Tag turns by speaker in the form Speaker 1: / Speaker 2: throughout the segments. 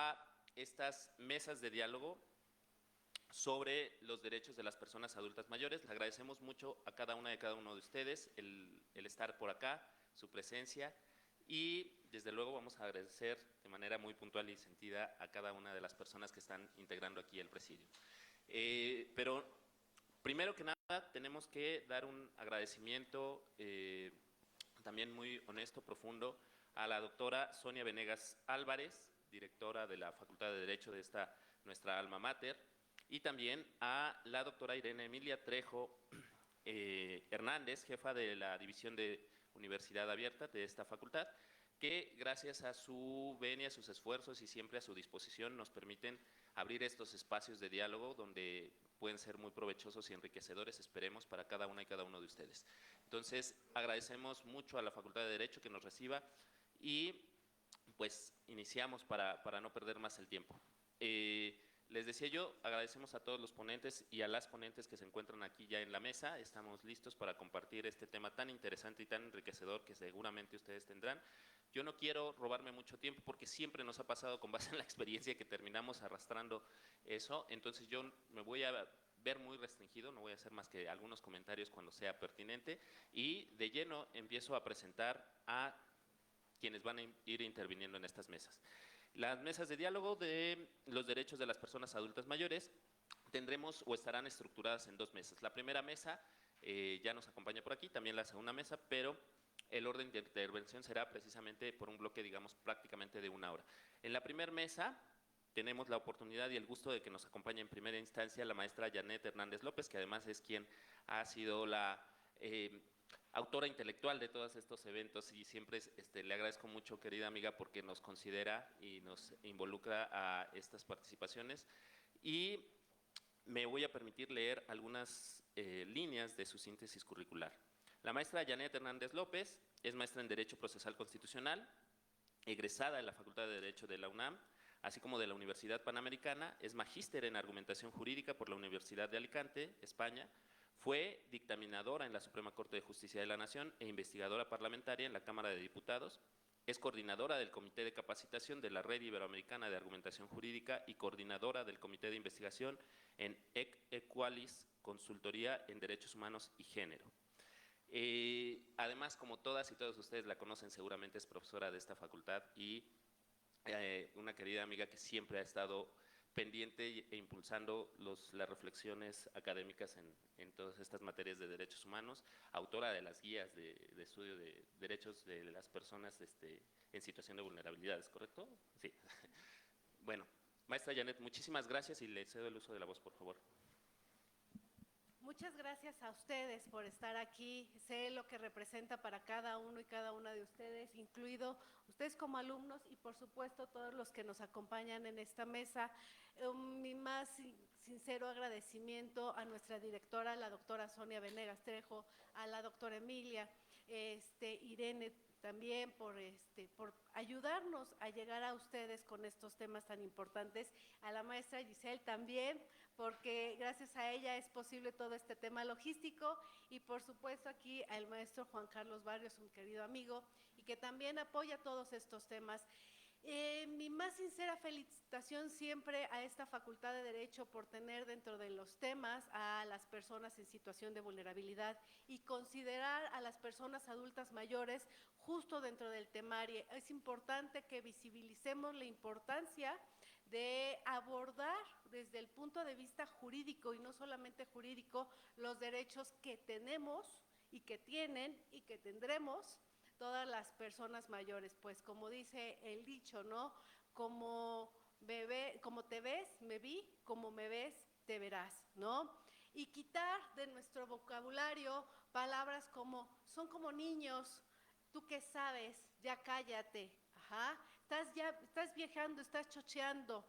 Speaker 1: a estas mesas de diálogo sobre los derechos de las personas adultas mayores. Le agradecemos mucho a cada una y cada uno de ustedes el estar por acá, su presencia, y desde luego vamos a agradecer de manera muy puntual y sentida a cada una de las personas que están integrando aquí el presidio. Pero primero que nada tenemos que dar un agradecimiento también muy honesto, profundo, a la doctora Sonia Venegas Álvarez, directora de la Facultad de Derecho de esta nuestra alma mater, y también a la doctora Irene Emilia Trejo Hernández, jefa de la División de Universidad Abierta de esta facultad, que gracias a su venia, a sus esfuerzos y siempre a su disposición nos permiten abrir estos espacios de diálogo donde pueden ser muy provechosos y enriquecedores, esperemos, para cada una y cada uno de ustedes. Entonces, agradecemos mucho a la Facultad de Derecho que nos reciba y pues iniciamos para no perder más el tiempo. Les decía yo, agradecemos a todos los ponentes y a las ponentes que se encuentran aquí ya en la mesa. Estamos listos para compartir este tema tan interesante y tan enriquecedor que seguramente ustedes tendrán. Yo no quiero robarme mucho tiempo porque siempre nos ha pasado con base en la experiencia que terminamos arrastrando eso. Entonces yo me voy a ver muy restringido, no voy a hacer más que algunos comentarios cuando sea pertinente y de lleno empiezo a presentar a quienes van a ir interviniendo en estas mesas. Las mesas de diálogo de los derechos de las personas adultas mayores tendremos o estarán estructuradas en dos mesas. La primera mesa ya nos acompaña por aquí, también la segunda mesa, pero el orden de intervención será precisamente por un bloque, digamos, prácticamente de una hora. En la primera mesa tenemos la oportunidad y el gusto de que nos acompañe en primera instancia la maestra Janet Hernández López, que además es quien ha sido la autora intelectual de todos estos eventos y siempre le agradezco mucho, querida amiga, porque nos considera y nos involucra a estas participaciones. Y me voy a permitir leer algunas líneas de su síntesis curricular. La maestra Janet Hernández López es maestra en Derecho Procesal Constitucional, egresada de la Facultad de Derecho de la UNAM, así como de la Universidad Panamericana, es magíster en Argumentación Jurídica por la Universidad de Alicante, España. Fue dictaminadora en la Suprema Corte de Justicia de la Nación e investigadora parlamentaria en la Cámara de Diputados. Es coordinadora del Comité de Capacitación de la Red Iberoamericana de Argumentación Jurídica y coordinadora del Comité de Investigación en Equalis, Consultoría en Derechos Humanos y Género. Además, como todas y todos ustedes la conocen, seguramente es profesora de esta facultad y una querida amiga que siempre ha estado pendiente e impulsando las reflexiones académicas en todas estas materias de derechos humanos, autora de las guías de estudio de derechos de las personas en situación de vulnerabilidad, ¿es correcto? Sí. Bueno, maestra Janet, muchísimas gracias y le cedo el uso de la voz, por favor.
Speaker 2: Muchas gracias a ustedes por estar aquí. Sé lo que representa para cada uno y cada una de ustedes, incluido ustedes como alumnos y por supuesto todos los que nos acompañan en esta mesa. Mi más sincero agradecimiento a nuestra directora, la doctora Sonia Venegas Trejo, a la doctora Emilia, Irene también por ayudarnos a llegar a ustedes con estos temas tan importantes, a la maestra Giselle también, porque gracias a ella es posible todo este tema logístico, y por supuesto aquí al maestro Juan Carlos Barrios, un querido amigo, y que también apoya todos estos temas. Mi más sincera felicitación siempre a esta Facultad de Derecho por tener dentro de los temas a las personas en situación de vulnerabilidad y considerar a las personas adultas mayores justo dentro del temario. Es importante que visibilicemos la importancia de abordar desde el punto de vista jurídico y no solamente jurídico los derechos que tenemos y que tienen y que tendremos todas las personas mayores, pues como dice el dicho, ¿no? Como te ves, me vi, como me ves, te verás, ¿no? Y quitar de nuestro vocabulario palabras como, son como niños, tú qué sabes, ya cállate, ajá, estás viajando, estás chocheando,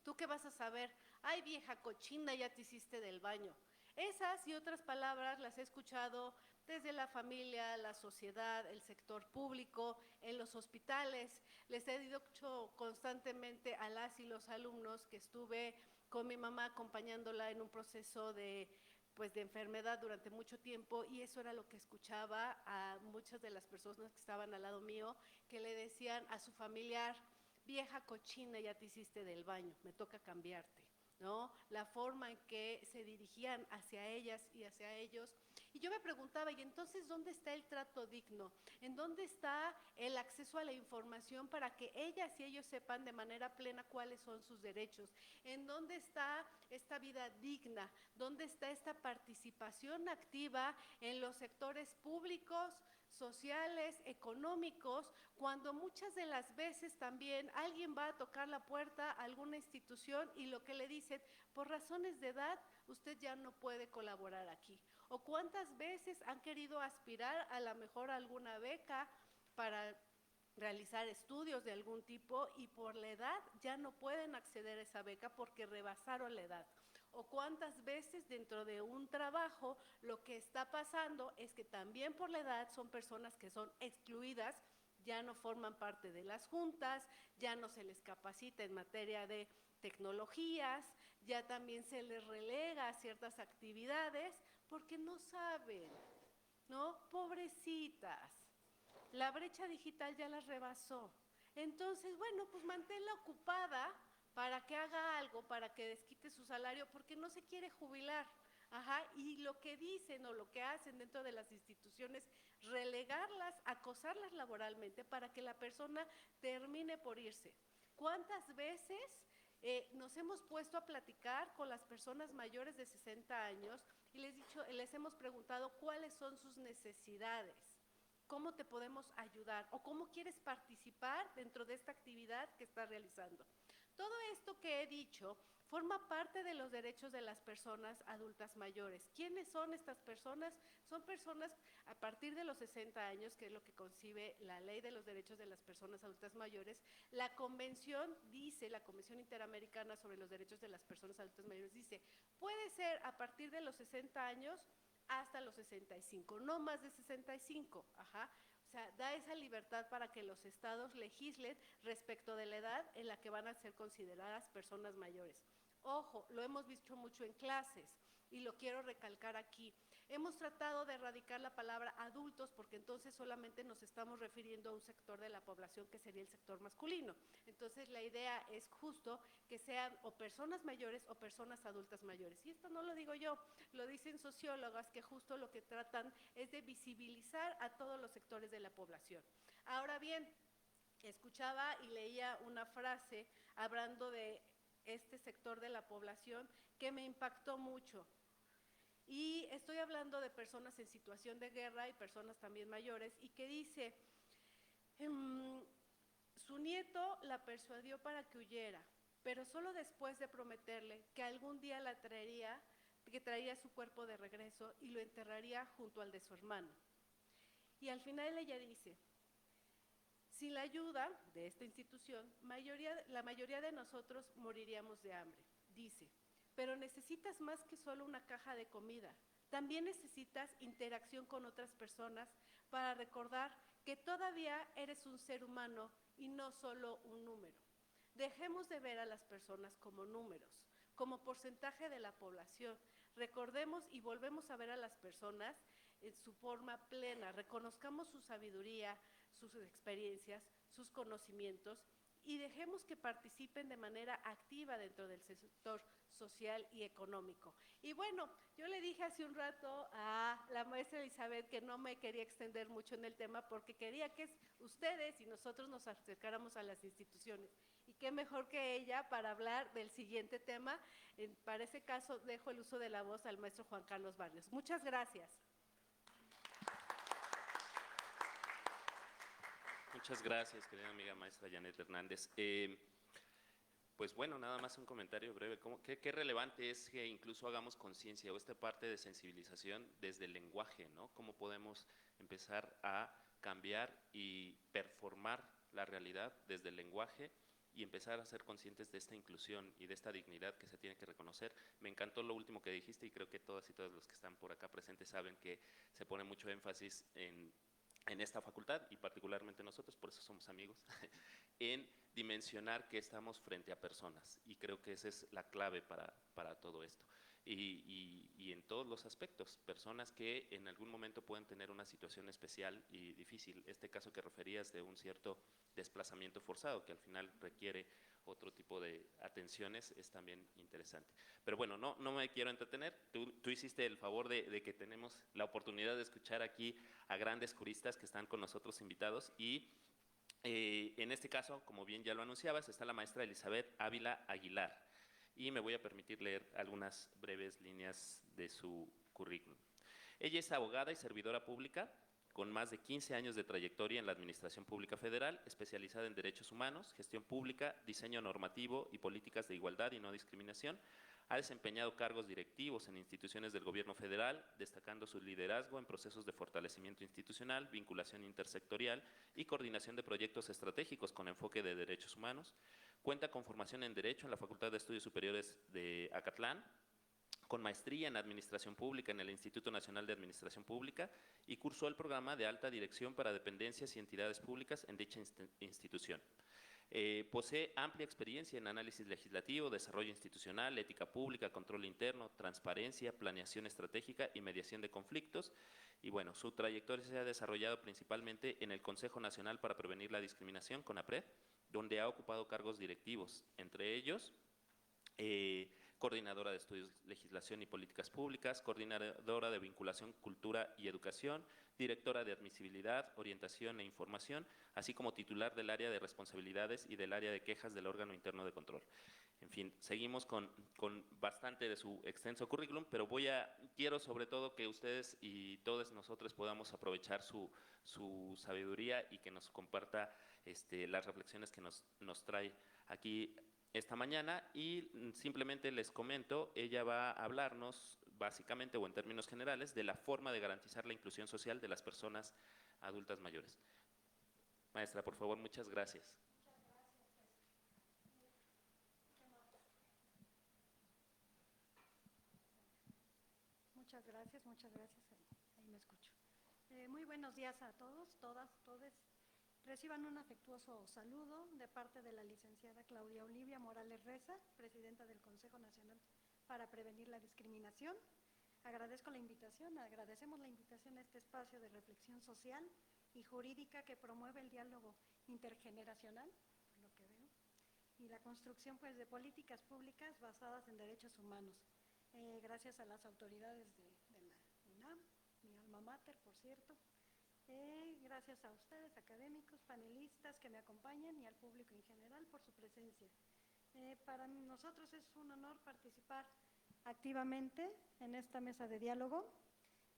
Speaker 2: ¿tú qué vas a saber? Ay, vieja cochina, ya te hiciste del baño. Esas y otras palabras las he escuchado desde la familia, la sociedad, el sector público, en los hospitales. Les he dicho constantemente a las y los alumnos que estuve con mi mamá acompañándola en un proceso de enfermedad durante mucho tiempo, y eso era lo que escuchaba a muchas de las personas que estaban al lado mío, que le decían a su familiar, vieja cochina, ya te hiciste del baño, me toca cambiarte, ¿no? La forma en que se dirigían hacia ellas y hacia ellos. Y yo me preguntaba, ¿y entonces dónde está el trato digno? ¿En dónde está el acceso a la información para que ellas y ellos sepan de manera plena cuáles son sus derechos? ¿En dónde está esta vida digna? ¿Dónde está esta participación activa en los sectores públicos, sociales, económicos, cuando muchas de las veces también alguien va a tocar la puerta a alguna institución y lo que le dicen, por razones de edad, usted ya no puede colaborar aquí? ¿O cuántas veces han querido aspirar a lo mejor a alguna beca para realizar estudios de algún tipo y por la edad ya no pueden acceder a esa beca porque rebasaron la edad? ¿O cuántas veces dentro de un trabajo lo que está pasando es que también por la edad son personas que son excluidas, ya no forman parte de las juntas, ya no se les capacita en materia de tecnologías, ya también se les relega a ciertas actividades porque no saben, ¿no? Pobrecitas, la brecha digital ya las rebasó. Entonces, bueno, pues manténla ocupada para que haga algo, para que desquite su salario, porque no se quiere jubilar. Ajá, y lo que dicen o lo que hacen dentro de las instituciones, relegarlas, acosarlas laboralmente para que la persona termine por irse. ¿Cuántas veces nos hemos puesto a platicar con las personas mayores de 60 años y les hemos preguntado cuáles son sus necesidades? ¿Cómo te podemos ayudar? ¿O cómo quieres participar dentro de esta actividad que estás realizando? Todo esto que he dicho forma parte de los derechos de las personas adultas mayores. ¿Quiénes son estas personas? Son personas a partir de los 60 años, que es lo que concibe la Ley de los Derechos de las Personas Adultas Mayores. La Convención dice, la Convención Interamericana sobre los Derechos de las Personas Adultas Mayores dice, puede ser a partir de los 60 años hasta los 65, no más de 65, ajá. O sea, da esa libertad para que los estados legislen respecto de la edad en la que van a ser consideradas personas mayores. Ojo, lo hemos visto mucho en clases y lo quiero recalcar aquí. Hemos tratado de erradicar la palabra adultos porque entonces solamente nos estamos refiriendo a un sector de la población que sería el sector masculino. Entonces la idea es justo que sean o personas mayores o personas adultas mayores. Y esto no lo digo yo, lo dicen sociólogas que justo lo que tratan es de visibilizar a todos los sectores de la población. Ahora bien, escuchaba y leía una frase hablando de este sector de la población que me impactó mucho. Y estoy hablando de personas en situación de guerra y personas también mayores, y que dice, su nieto la persuadió para que huyera, pero solo después de prometerle que algún día la traería, que traería su cuerpo de regreso y lo enterraría junto al de su hermano. Y al final ella dice, sin la ayuda de esta institución, la mayoría de nosotros moriríamos de hambre, dice. Pero necesitas más que solo una caja de comida. También necesitas interacción con otras personas para recordar que todavía eres un ser humano y no solo un número. Dejemos de ver a las personas como números, como porcentaje de la población. Recordemos y volvemos a ver a las personas en su forma plena. Reconozcamos su sabiduría, sus experiencias, sus conocimientos y dejemos que participen de manera activa dentro del sector social y económico. Y bueno, yo le dije hace un rato a la maestra Elizabeth que no me quería extender mucho en el tema porque quería que ustedes y nosotros nos acercáramos a las instituciones. Y qué mejor que ella para hablar del siguiente tema. Para ese caso, dejo el uso de la voz al maestro Juan Carlos Barrios. Muchas gracias.
Speaker 1: Muchas gracias, querida amiga maestra Janet Hernández. Pues bueno, nada más un comentario breve. ¿Qué relevante es que incluso hagamos conciencia o esta parte de sensibilización desde el lenguaje, ¿no? ¿Cómo podemos empezar a cambiar y performar la realidad desde el lenguaje y empezar a ser conscientes de esta inclusión y de esta dignidad que se tiene que reconocer? Me encantó lo último que dijiste y creo que todas y todos los que están por acá presentes saben que se pone mucho énfasis en esta facultad y particularmente nosotros, por eso somos amigos, en dimensionar que estamos frente a personas y creo que esa es la clave para todo esto. y en todos los aspectos, personas que en algún momento pueden tener una situación especial y difícil. Este caso que referías de un cierto desplazamiento forzado, que al final requiere otro tipo de atenciones, es también interesante. Pero bueno, no me quiero entretener. Tú hiciste el favor de que tenemos la oportunidad de escuchar aquí a grandes juristas que están con nosotros invitados y en este caso, como bien ya lo anunciabas, está la maestra Elizabeth Ávila Aguilar y me voy a permitir leer algunas breves líneas de su currículum. Ella es abogada y servidora pública con más de 15 años de trayectoria en la Administración Pública Federal, especializada en derechos humanos, gestión pública, diseño normativo y políticas de igualdad y no discriminación. Ha desempeñado cargos directivos en instituciones del Gobierno federal, destacando su liderazgo en procesos de fortalecimiento institucional, vinculación intersectorial y coordinación de proyectos estratégicos con enfoque de derechos humanos. Cuenta con formación en Derecho en la Facultad de Estudios Superiores de Acatlán, con maestría en Administración Pública en el Instituto Nacional de Administración Pública y cursó el programa de alta dirección para dependencias y entidades públicas en dicha institución. Posee amplia experiencia en análisis legislativo, desarrollo institucional, ética pública, control interno, transparencia, planeación estratégica y mediación de conflictos. Y bueno, su trayectoria se ha desarrollado principalmente en el Consejo Nacional para Prevenir la Discriminación, CONAPRED, donde ha ocupado cargos directivos, entre ellos coordinadora de estudios, legislación y políticas públicas, coordinadora de vinculación, cultura y educación, directora de admisibilidad, orientación e información, así como titular del área de responsabilidades y del área de quejas del órgano interno de control. En fin, seguimos con bastante de su extenso currículum, pero quiero sobre todo que ustedes y todos nosotros podamos aprovechar su sabiduría y que nos comparta las reflexiones que nos trae aquí esta mañana. Y simplemente les comento, ella va a hablarnos básicamente o en términos generales de la forma de garantizar la inclusión social de las personas adultas mayores. Maestra, por favor, muchas gracias.
Speaker 3: Muchas gracias. Ahí me escucho. Muy buenos días a todos, todas, todes. Reciban un afectuoso saludo de parte de la licenciada Claudia Olivia Morales Reza, presidenta del Consejo Nacional para Prevenir la Discriminación. Agradecemos la invitación a este espacio de reflexión social y jurídica que promueve el diálogo intergeneracional, por lo que veo, y la construcción pues, de políticas públicas basadas en derechos humanos. Gracias a las autoridades de la UNAM, mi alma mater, por cierto. Gracias a ustedes, académicos, panelistas que me acompañan y al público en general por su presencia. Para nosotros es un honor participar activamente en esta mesa de diálogo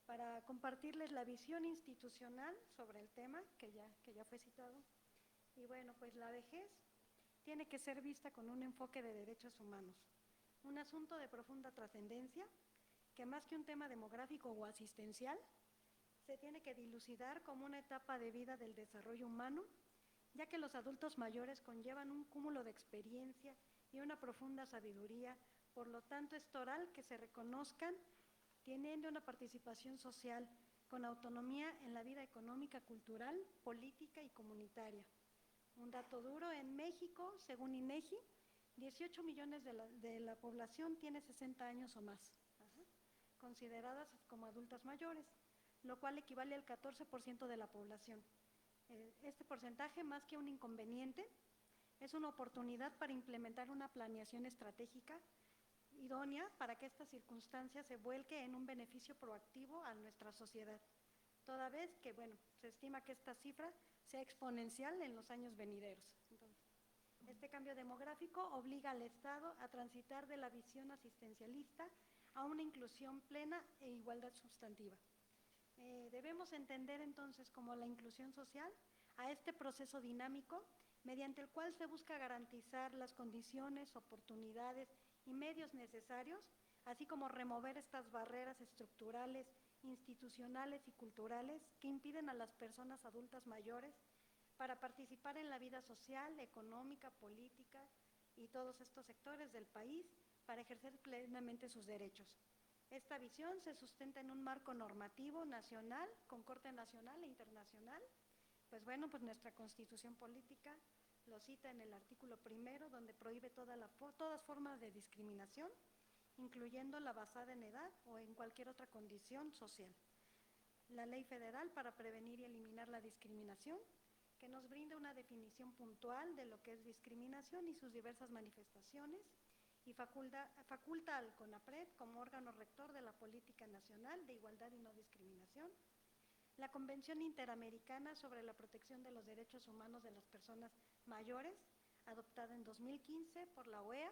Speaker 3: para compartirles la visión institucional sobre el tema que ya fue citado. Y bueno, pues la vejez tiene que ser vista con un enfoque de derechos humanos, un asunto de profunda trascendencia que más que un tema demográfico o asistencial, se tiene que dilucidar como una etapa de vida del desarrollo humano, ya que los adultos mayores conllevan un cúmulo de experiencia y una profunda sabiduría, por lo tanto es toral que se reconozcan teniendo una participación social con autonomía en la vida económica, cultural, política y comunitaria. Un dato duro, en México, según INEGI, 18 millones de la población tiene 60 años o más, consideradas como adultas mayores, lo cual equivale al 14% de la población. Este porcentaje, más que un inconveniente, es una oportunidad para implementar una planeación estratégica idónea para que esta circunstancia se vuelque en un beneficio proactivo a nuestra sociedad, toda vez que, bueno, se estima que esta cifra sea exponencial en los años venideros. Entonces, este cambio demográfico obliga al Estado a transitar de la visión asistencialista a una inclusión plena e igualdad sustantiva. Debemos entender entonces como la inclusión social a este proceso dinámico mediante el cual se busca garantizar las condiciones, oportunidades y medios necesarios, así como remover estas barreras estructurales, institucionales y culturales que impiden a las personas adultas mayores para participar en la vida social, económica, política y todos estos sectores del país para ejercer plenamente sus derechos. Esta visión se sustenta en un marco normativo nacional, con corte nacional e internacional. Pues bueno, pues nuestra Constitución Política lo cita en el artículo 1, donde prohíbe todas formas de discriminación incluyendo la basada en edad o en cualquier otra condición social. La Ley Federal para Prevenir y Eliminar la Discriminación, que nos brinda una definición puntual de lo que es discriminación y sus diversas manifestaciones, y faculta al CONAPRED como órgano rector de la Política Nacional de Igualdad y No Discriminación. La Convención Interamericana sobre la Protección de los Derechos Humanos de las Personas Mayores, adoptada en 2015 por la OEA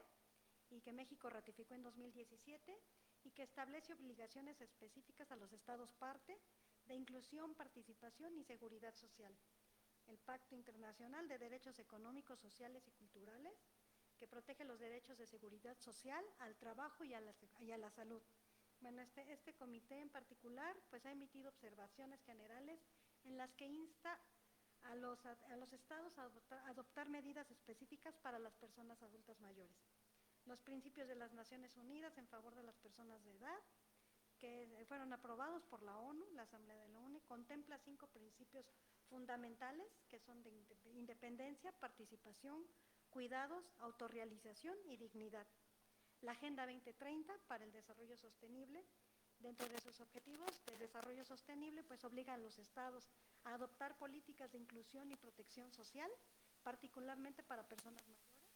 Speaker 3: y que México ratificó en 2017, y que establece obligaciones específicas a los estados parte de inclusión, participación y seguridad social. El Pacto Internacional de Derechos Económicos, Sociales y Culturales, que protege los derechos de seguridad social, al trabajo y a la salud. Bueno, este comité en particular pues ha emitido observaciones generales en las que insta a los estados a adoptar medidas específicas para las personas adultas mayores. Los principios de las Naciones Unidas en favor de las personas de edad, que fueron aprobados por la ONU, la Asamblea de la ONU, contempla 5 principios fundamentales que son de independencia, participación, cuidados, autorrealización y dignidad. La Agenda 2030 para el Desarrollo Sostenible, dentro de sus objetivos de desarrollo sostenible, pues obliga a los estados a adoptar políticas de inclusión y protección social, particularmente para personas mayores.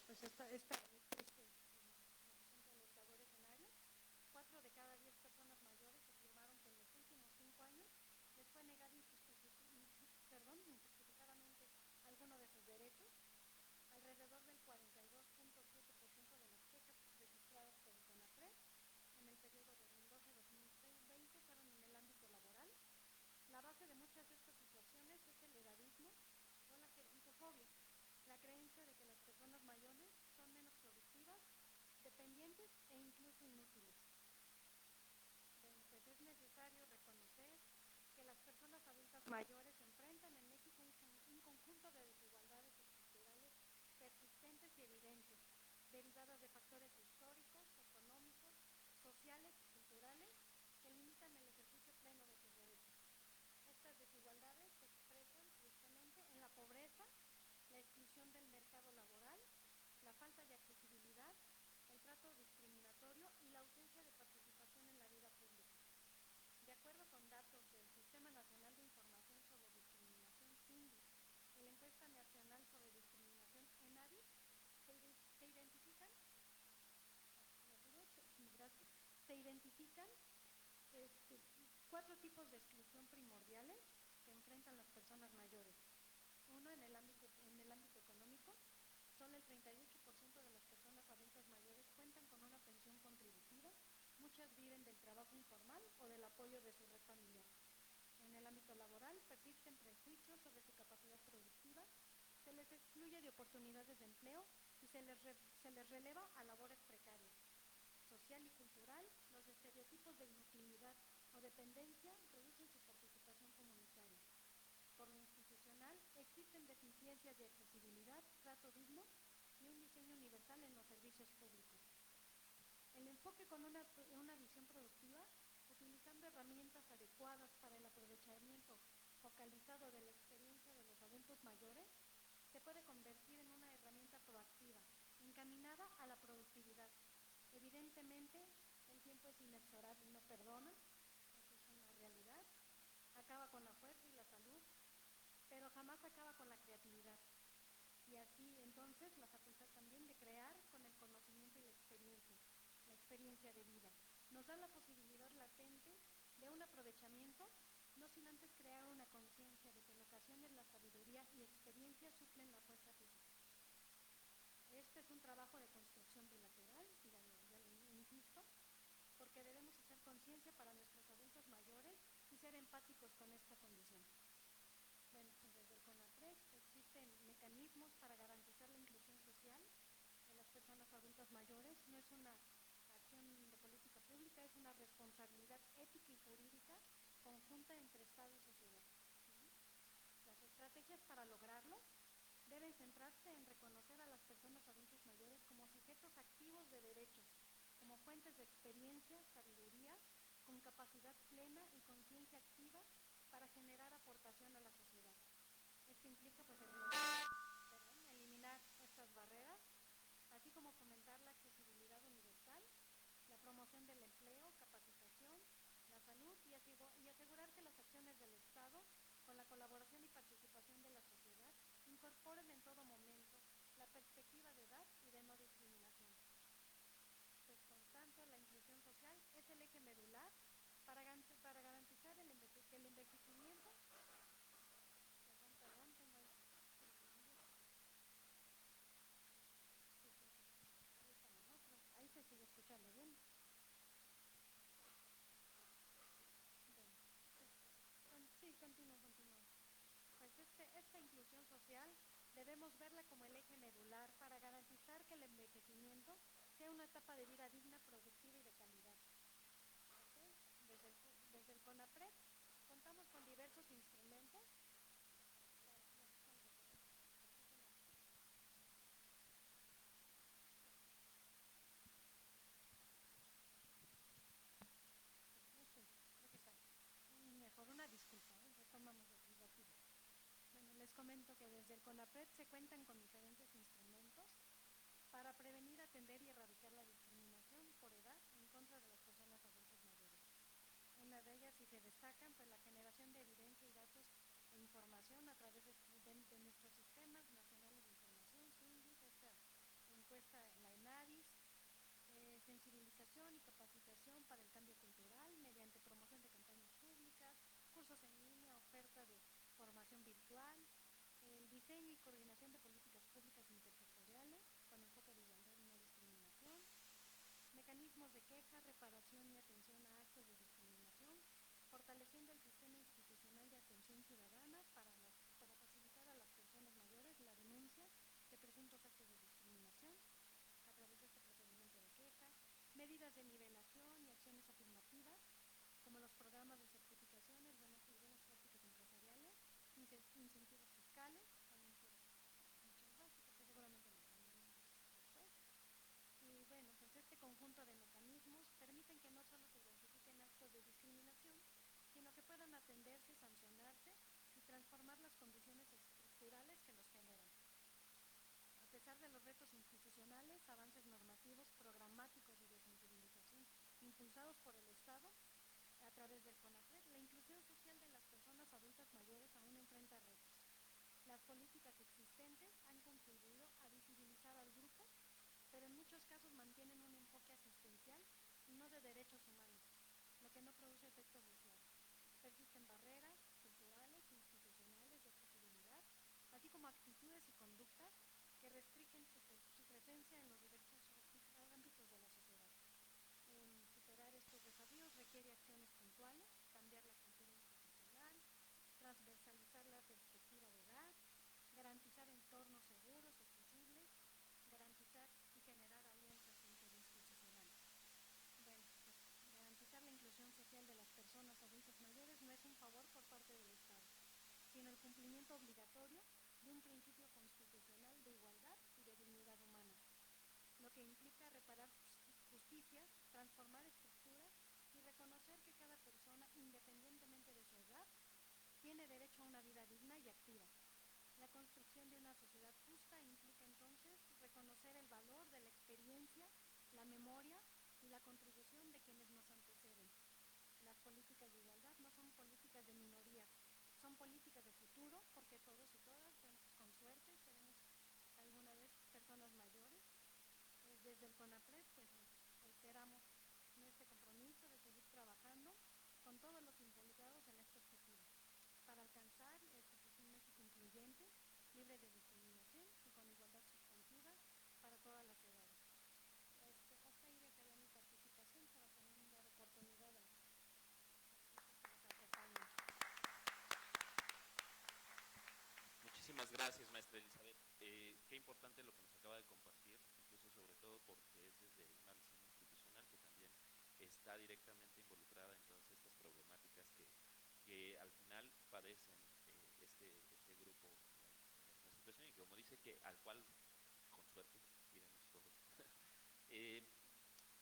Speaker 3: Pues esta escenario, 4 de cada 10 personas mayores afirmaron que en los últimos 5 años les fue negado injustificadamente alguno de sus derechos. Alrededor del 42.7% de las quejas registradas por el CONAPRED en el periodo 2012-2020 fueron en el ámbito laboral. La base de muchas de estas situaciones es el edadismo o la gerontofobia, la creencia de que las personas mayores son menos productivas, dependientes e incluso inútiles. Pues es necesario reconocer que las personas adultas mayores enfrentan en México un conjunto de desigualdades estructurales persistentes y evidentes, derivadas de factores históricos, económicos, sociales y culturales que limitan el ejercicio pleno de sus derechos. Estas desigualdades se expresan tristemente en la pobreza, la exclusión del mercado laboral, la falta de accesibilidad, el trato discriminatorio y la ausencia de participación en la vida pública. De acuerdo con datos del Sistema Nacional de Información sobre Discriminación, SINDI, y la Encuesta Nacional sobre Discriminación, ENADI, se identifican identifican este, 4 tipos de exclusión primordiales que enfrentan las personas mayores. Uno, en el ámbito económico, solo el 38% de las personas adultas mayores cuentan con una pensión contributiva. Muchas viven del trabajo informal o del apoyo de su red familiar. En el ámbito laboral persisten prejuicios sobre su capacidad productiva, se les excluye de oportunidades de empleo y se les releva a labores precarias. Social y cultural, los estereotipos de inutilidad o dependencia reducen su participación comunitaria. Por lo institucional, existen deficiencias de accesibilidad, trato digno y un diseño universal en los servicios públicos. El enfoque con una visión productiva, utilizando herramientas adecuadas para el aprovechamiento focalizado de la experiencia de los adultos mayores, se puede convertir en una herramienta proactiva, encaminada a la productividad. Evidentemente, el tiempo es inexorable, no perdona, eso es una realidad, acaba con la fuerza y la salud, pero jamás acaba con la creatividad. Y así, entonces, la facultad también de crear con el conocimiento y la experiencia de vida. Nos da la posibilidad latente de un aprovechamiento, no sin antes crear una conciencia de que en ocasiones la sabiduría y experiencia suplen la fuerza física. Este es un trabajo de construcción bilateral, ya lo insisto, porque debemos hacer conciencia para nuestros adultos mayores y ser empáticos con esta condición. Bueno, pues desde el CONAPRED existen mecanismos para garantizar la inclusión social de las personas adultas mayores. No es una acción de política pública, es una responsabilidad ética y jurídica conjunta entre Estado y sociedad. Las estrategias para lograrlo deben centrarse en reconocer a las personas adultos mayores como sujetos activos de derechos, como fuentes de experiencia, sabiduría, con capacidad plena y conciencia activa para generar aportación a la sociedad. Esto implica pues, eliminar estas barreras, así como fomentar la accesibilidad universal, la promoción del empleo, capacitación, la salud y asegurar que las acciones del Estado, con la colaboración y participación de la sociedad, incorporen en todo momento la perspectiva de edad y de no discriminación. Pues, por tanto, la inclusión social es el eje medular para garantizar que el envejecimiento. Perdón, tengo ahí. Ahí se sigue escuchando bien. Sí, continúo. Pues esta inclusión social debemos verla como el eje medular para garantizar que el envejecimiento sea una etapa de vida digna, productiva y de calidad. ¿Okay? Desde el CONAPRED contamos con diversos instrumentos. Mejor una disculpa, retomamos aquí rápido. Bueno, les comento que desde el CONAPRED se cuentan con diferentes instrumentos para prevenir, atender y erradicar la discriminación por edad en contra de las personas adultas mayores. Una de ellas, si se destacan, pues la generación de evidencia y datos e información a través de nuestros sistemas nacionales de información, SUNDIS, esta encuesta, la ENADIS, sensibilización y capacitación para el cambio cultural mediante promoción de campañas públicas, cursos en línea, oferta de formación virtual, el diseño y coordinación de políticas públicas intersectoriales con enfoque de igualdad y no discriminación, mecanismos de queja, reparación y atención a actos de discriminación, fortaleciendo el sistema institucional de atención ciudadana para facilitar a las personas mayores la denuncia de presuntos actos de discriminación a través de este procedimiento de queja, medidas de nivelación y acciones afirmativas, como los programas de certificaciones y buenas prácticas empresariales, incentivos fiscales, también por muchas básicas que seguramente lo veremos después. Y bueno, pues este conjunto de mecanismos permiten que no solo se identifiquen actos de discriminación, sino que puedan atenderse, sancionarse y transformar las condiciones estructurales que los generan. A pesar de los retos institucionales, avances normativos, programáticos y de sensibilización impulsados por el Estado a través del CONAPRED, la inclusión social de las personas adultas mayores aún enfrenta retos. Las políticas existentes han contribuido a visibilizar al grupo, pero en muchos casos mantienen un enfoque asistencial y no de derechos humanos. produce efecto social. Persisten barreras culturales, institucionales, de accesibilidad, así como actitudes y conductas que restringen su presencia en los diversos ámbitos de la sociedad. Superar estos desafíos requiere acciones puntuales, cambiar la cultura institucional, transversalizar la perspectiva de edad, garantizar entornos seguros, accesibles, garantizar y generar alianzas interinstitucionales. Bueno, pues garantizar la inclusión social de las personas adultas mayores no es un favor por parte del Estado, sino el cumplimiento obligatorio de un principio constitucional de igualdad y de dignidad humana, lo que implica reparar justicias, transformar estructuras y reconocer que cada persona, independientemente de su edad, tiene derecho a una vida digna y activa. La construcción de una sociedad justa implica entonces reconocer el valor de la experiencia, la memoria y la contribución de quienes nos anteceden. Las políticas de igualdad no son políticas de minorías, son políticas de futuro, porque todos y todas, bueno, pues con suerte seremos alguna vez personas mayores. Desde el CONAPRED, pues reiteramos nuestro compromiso de seguir trabajando con todos los involucrados en este objetivo, para alcanzar pues, un México incluyente, libre de discriminación y con igualdad sustantiva para todas las edades. Hasta ahí dejaría mi participación para también dar oportunidad a los que nos acompañan.
Speaker 1: Muchísimas gracias, maestra Elizabeth. Qué importante lo que nos acaba de compartir, incluso sobre todo porque es desde una visión institucional que también está directamente involucrada en todas estas problemáticas que al final padecen este grupo en nuestra situación y que, como dice, que al cual con suerte iremos todos. eh,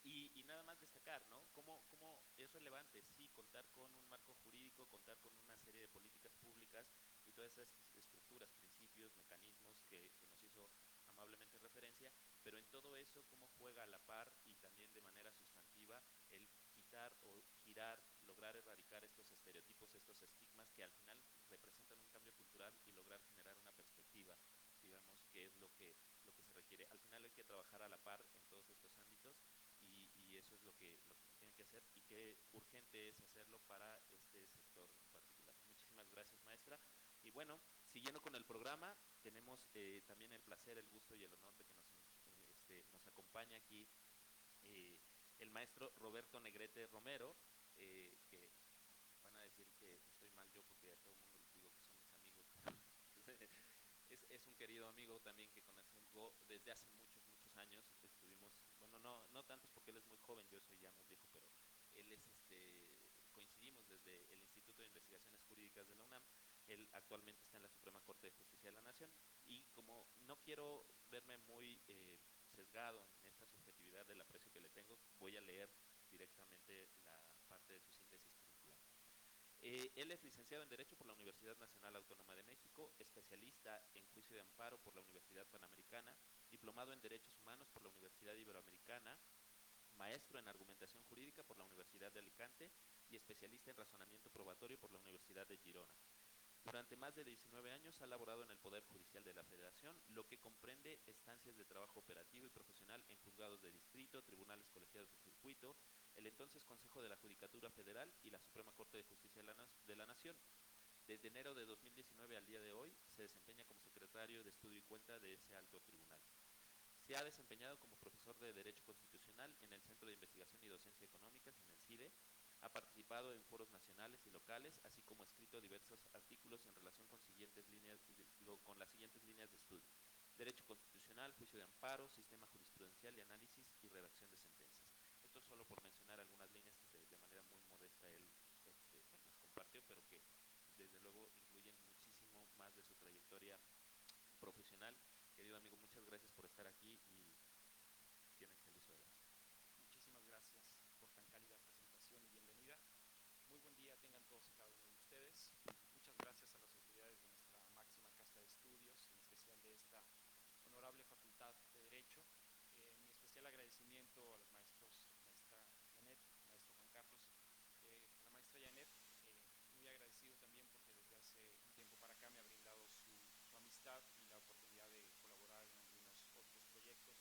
Speaker 1: y nada más destacar, ¿no? ¿Cómo es relevante, sí, contar con un marco jurídico, contar con una serie de políticas públicas y todas esas estructuras, principios, mecanismos que nos hizo amablemente referencia, pero en todo eso, cómo juega a la par y también de manera sustantiva el quitar o girar, lograr erradicar estos estereotipos, estos estigmas que al final representan un cambio cultural y lograr generar una perspectiva, digamos, que es lo que se requiere. Al final hay que trabajar a la par en todos estos ámbitos y eso es lo que se tiene que hacer y qué urgente es hacerlo para este sector en particular. Muchísimas gracias, maestra. Y bueno, siguiendo con el programa, tenemos también el placer, el gusto y el honor de que nos acompaña aquí eh, el maestro Roberto Negrete Romero, que van a decir que estoy mal yo porque a todo el mundo les digo que son mis amigos. Es un querido amigo también que conozco desde hace muchos, muchos años. Estuvimos, bueno, no tantos porque él es muy joven, yo soy ya más viejo, pero él es, coincidimos desde el Instituto de Investigaciones Jurídicas de la UNAM. Él actualmente está en la Suprema Corte de Justicia de la Nación y como no quiero verme muy sesgado en esta subjetividad del aprecio que le tengo, voy a leer directamente la parte de su síntesis curricular. Él es licenciado en Derecho por la Universidad Nacional Autónoma de México, especialista en juicio de amparo por la Universidad Panamericana, diplomado en Derechos Humanos por la Universidad Iberoamericana, maestro en Argumentación Jurídica por la Universidad de Alicante y especialista en Razonamiento Probatorio por la Universidad de Girona. Durante más de 19 años ha laborado en el Poder Judicial de la Federación, lo que comprende estancias de trabajo operativo y profesional en juzgados de distrito, tribunales colegiados de circuito, el entonces Consejo de la Judicatura Federal y la Suprema Corte de Justicia de la Nación. Desde enero de 2019 al día de hoy se desempeña como secretario de Estudio y Cuenta de ese alto tribunal. Se ha desempeñado como profesor de Derecho Constitucional en el Centro de Investigación y Docencia Económicas, en el CIDE. Ha participado en foros nacionales y locales, así como ha escrito diversos artículos en relación con, con las siguientes líneas de estudio: Derecho Constitucional, Juicio de Amparo, Sistema Jurisprudencial y Análisis y Redacción de Sentencias. Esto solo por mencionar algunas líneas que de manera muy modesta él nos compartió, pero que desde luego incluyen muchísimo más de su trayectoria profesional. Querido amigo, muchas gracias por estar aquí y tienen el uso de la voz.
Speaker 4: Muchísimas gracias por tan cálida presentación y bienvenida. Muy buen día tengan todos y cada uno de ustedes. Muchas gracias a las autoridades de nuestra máxima casa de estudios, en especial de esta honorable Facultad de Derecho. Mi especial agradecimiento a los maestros, maestra Janet, maestro Juan Carlos, a la maestra Janet, muy agradecido también porque desde hace un tiempo para acá me ha brindado su amistad y la oportunidad de colaborar en algunos otros proyectos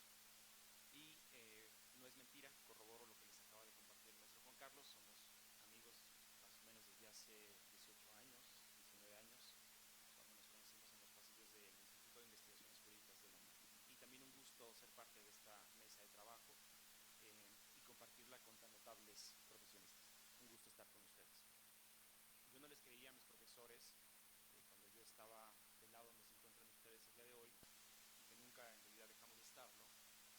Speaker 4: hace 18 años, 19 años, cuando nos conocimos en los pasillos del Instituto de Investigaciones Jurídicas de la UNAM. Y también un gusto ser parte de esta mesa de trabajo y compartirla con tan notables profesionistas. Un gusto estar con ustedes. Yo no les creía a mis profesores cuando yo estaba del lado donde se encuentran ustedes el día de hoy, y que nunca en realidad dejamos de estarlo,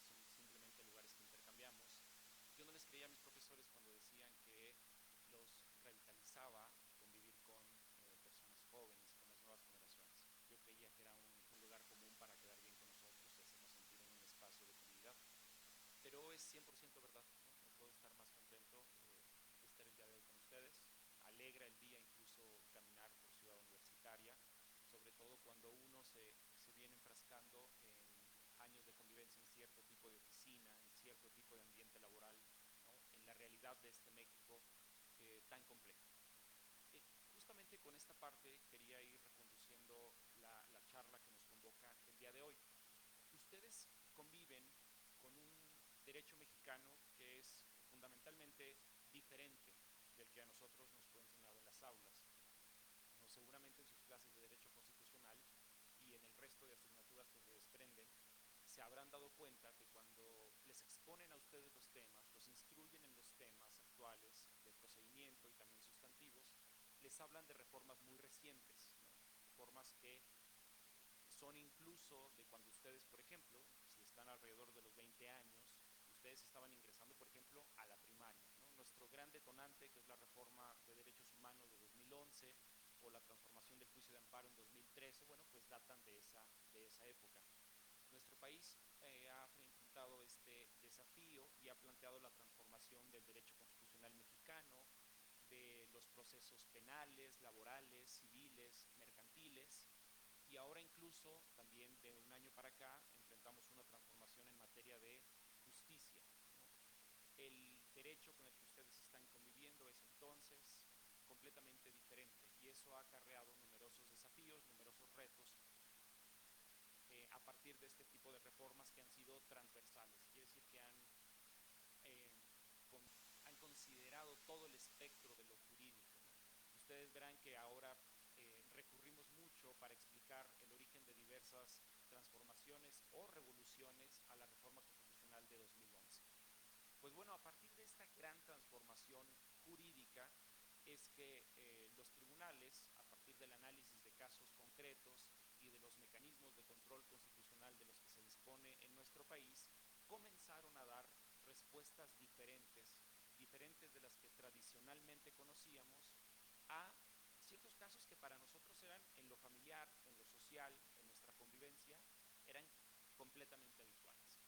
Speaker 4: son simplemente lugares que intercambiamos. Yo no les creía a mis profesores cuando decían que los revitalizaba convivir con personas jóvenes, con las nuevas generaciones. Yo creía que era un lugar común para quedar bien con nosotros y hacernos sentir en un espacio de comunidad. Pero es 100% verdad, ¿no? No puedo estar más contento de estar el día de hoy con ustedes. Alegra el día incluso caminar por Ciudad Universitaria, sobre todo cuando uno se viene enfrascando en años de convivencia en cierto tipo de oficina, en cierto tipo de ambiente laboral, ¿no? En la realidad de este México tan complejo. Justamente con esta parte quería ir reconduciendo la charla que nos convoca el día de hoy. Ustedes conviven con un derecho mexicano que es fundamentalmente diferente del que a nosotros nos fue enseñado en las aulas. ¿No? Seguramente en sus clases de Derecho Constitucional y en el resto de asignaturas que se desprenden, se habrán dado cuenta que cuando les exponen a ustedes los temas, los instruyen en los temas actuales de procedimiento y también sustantivos, les hablan de reformas muy recientes, ¿no? Reformas que son incluso de cuando ustedes, por ejemplo, si están alrededor de los 20 años, ustedes estaban ingresando, por ejemplo, a la primaria, ¿no? Nuestro gran detonante, que es la reforma de derechos humanos de 2011 o la transformación del juicio de amparo en 2013, bueno, pues datan de esa época. Nuestro país ha enfrentado este desafío y ha planteado la transformación del derecho constitucional mexicano, de los procesos penales, laborales, civiles, mercantiles, y ahora incluso también de un año para acá enfrentamos una transformación en materia de justicia, ¿no? El derecho con el que ustedes están conviviendo es entonces completamente diferente, y eso ha acarreado numerosos desafíos, numerosos retos a partir de este tipo de reformas que han sido transversales. Quiere decir que eh, han considerado todo el espectro de lo jurídico, ¿no? Ustedes verán que ahora recurrimos mucho para explicar el origen de diversas transformaciones o revoluciones a la reforma constitucional de 2011. Pues bueno, a partir de esta gran transformación jurídica es que los tribunales, a partir del análisis de casos concretos y de los mecanismos de control constitucional de los que se dispone en nuestro país, comenzaron a dar respuestas diferentes de las que tradicionalmente conocíamos, a ciertos casos que para nosotros eran en lo familiar, en lo social, en nuestra convivencia, eran completamente habituales, ¿no?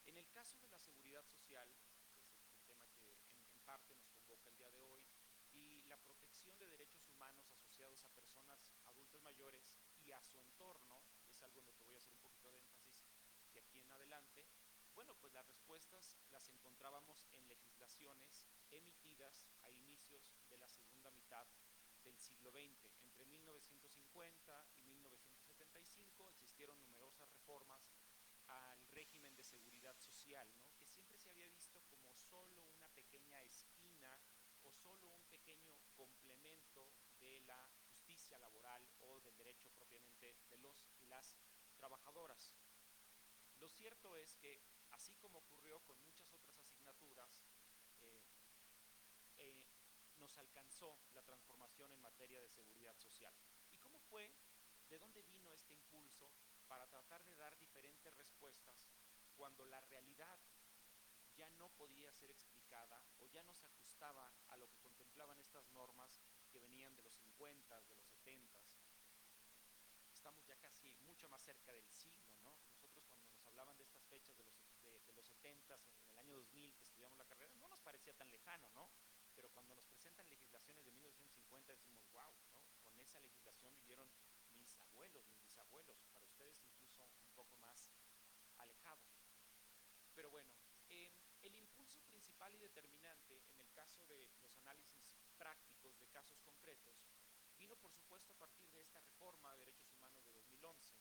Speaker 4: En el caso de la seguridad social, que es el tema que en parte nos convoca el día de hoy, y la protección de derechos humanos asociados a personas adultas mayores y a su entorno, que es algo en lo que voy a hacer un poquito de énfasis de aquí en adelante, bueno, pues las respuestas las encontrábamos en legislaciones emitidas a inicios de la segunda mitad del siglo XX. Entre 1950 y 1975 existieron numerosas reformas al régimen de seguridad social, ¿no? Que siempre se había visto como solo una pequeña esquina o solo un pequeño complemento de la justicia laboral o del derecho propiamente de los y las trabajadoras. Lo cierto es que, así como ocurrió con muchas otras asignaturas, eh, eh, nos alcanzó la transformación en materia de seguridad social. ¿Y cómo fue? ¿De dónde vino este impulso para tratar de dar diferentes respuestas cuando la realidad ya no podía ser explicada o ya no se ajustaba a lo que contemplaban estas normas que venían de los 50, de los 70? Estamos ya casi mucho más cerca del siglo, ¿no? Nosotros cuando nos hablaban de estas fechas de los 70, en el año 2000 que estudiamos la carrera, no nos parecía tan lejano, ¿no? Pero cuando nos presentan legislaciones de 1950 decimos, wow, ¿no? Con esa legislación vivieron mis abuelos, mis bisabuelos, para ustedes incluso un poco más alejado. Pero bueno, el impulso principal y determinante en el caso de los análisis prácticos de casos concretos vino, por supuesto, a partir de esta reforma de derechos humanos de 2011,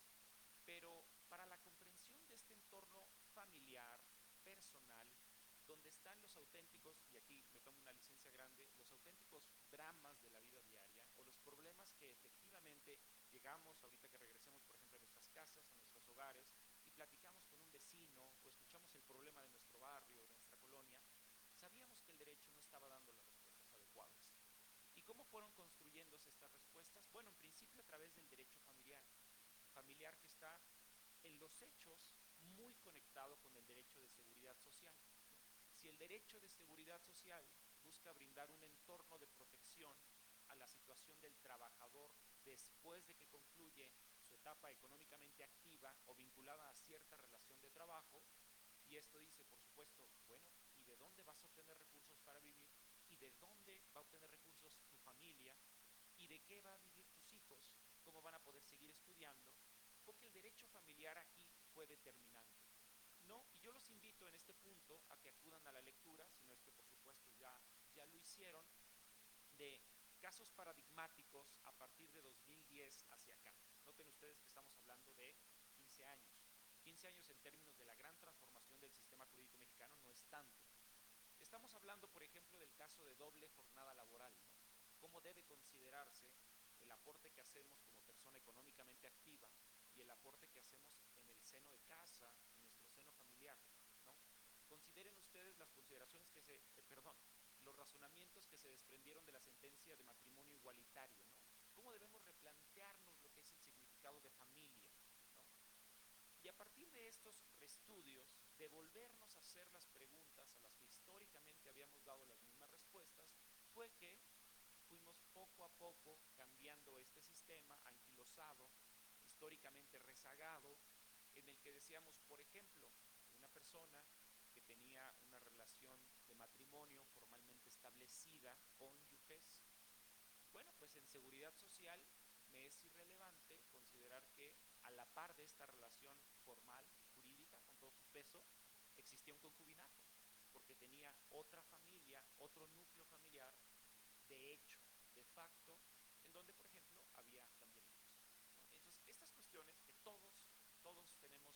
Speaker 4: pero para la comprensión de este entorno familiar, personal, donde están los auténticos, y aquí me tomo una licencia grande, los auténticos dramas de la vida diaria o los problemas que efectivamente llegamos, ahorita que regresemos, por ejemplo, a nuestras casas, a nuestros hogares, y platicamos con un vecino o escuchamos el problema de nuestro barrio, de nuestra colonia, sabíamos que el derecho no estaba dando las respuestas adecuadas. ¿Y cómo fueron construyéndose estas respuestas? Bueno, en principio a través del derecho familiar, familiar que está en los hechos muy conectado con el derecho de seguridad social. Si el derecho de seguridad social busca brindar un entorno de protección a la situación del trabajador después de que concluye su etapa económicamente activa o vinculada a cierta relación de trabajo, y esto dice, por supuesto, bueno, ¿y de dónde vas a obtener recursos para vivir? ¿Y de dónde va a obtener recursos tu familia? ¿Y de qué va a vivir tus hijos? ¿Cómo van a poder seguir estudiando? Porque el derecho familiar aquí fue determinante. No, y yo los invito en este punto a que acudan a la lectura, si no es que por supuesto ya lo hicieron, de casos paradigmáticos a partir de 2010 hacia acá. Noten ustedes que estamos hablando de 15 años. 15 años en términos de la gran transformación del sistema jurídico mexicano no es tanto. Estamos hablando, por ejemplo, del caso de doble jornada laboral, ¿no? ¿Cómo debe considerarse el aporte que hacemos como persona económicamente activa y el aporte que hacemos en el seno de casa, en nuestro seno familiar, ¿no? Consideren ustedes las consideraciones que los razonamientos que se desprendieron de la sentencia de matrimonio igualitario, ¿no? ¿Cómo debemos replantearnos lo que es el significado de familia, ¿no? Y a partir de estos estudios, de volvernos a hacer las preguntas a las que históricamente habíamos dado las mismas respuestas, fue que fuimos poco a poco cambiando este sistema anquilosado, históricamente rezagado, en el que decíamos, por ejemplo, una persona que tenía una relación de matrimonio formalmente establecida, cónyuges, bueno, pues en seguridad social me es irrelevante considerar que a la par de esta relación formal, jurídica, con todo su peso, existía un concubinato, porque tenía otra familia, otro núcleo familiar, de hecho, de facto, en donde, por ejemplo, había también hijos, ¿no? Entonces, estas cuestiones que todos tenemos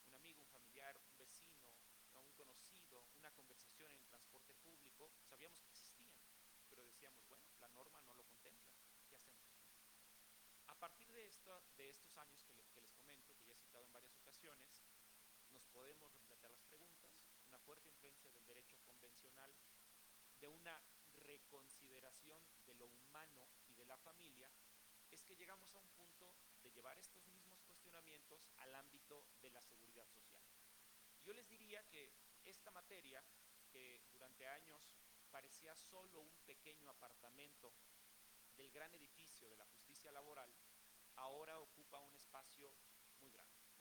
Speaker 4: un amigo, un familiar, un vecino, ¿no? Un conocido, una conversación en el transporte público, sabíamos que existían, pero decíamos, bueno, la norma no lo contempla, ¿qué hacemos? A partir de estos años que les comento, que ya he citado en varias ocasiones, nos podemos replantear las preguntas, una fuerte influencia del derecho convencional, de una reconsideración de lo humano y de la familia, es que llegamos a un punto de llevar estos mismos cuestionamientos al ámbito de la seguridad social. Yo les diría que esta materia, que durante años parecía solo un pequeño apartamento del gran edificio de la justicia laboral, ahora ocupa un espacio muy grande, ¿no?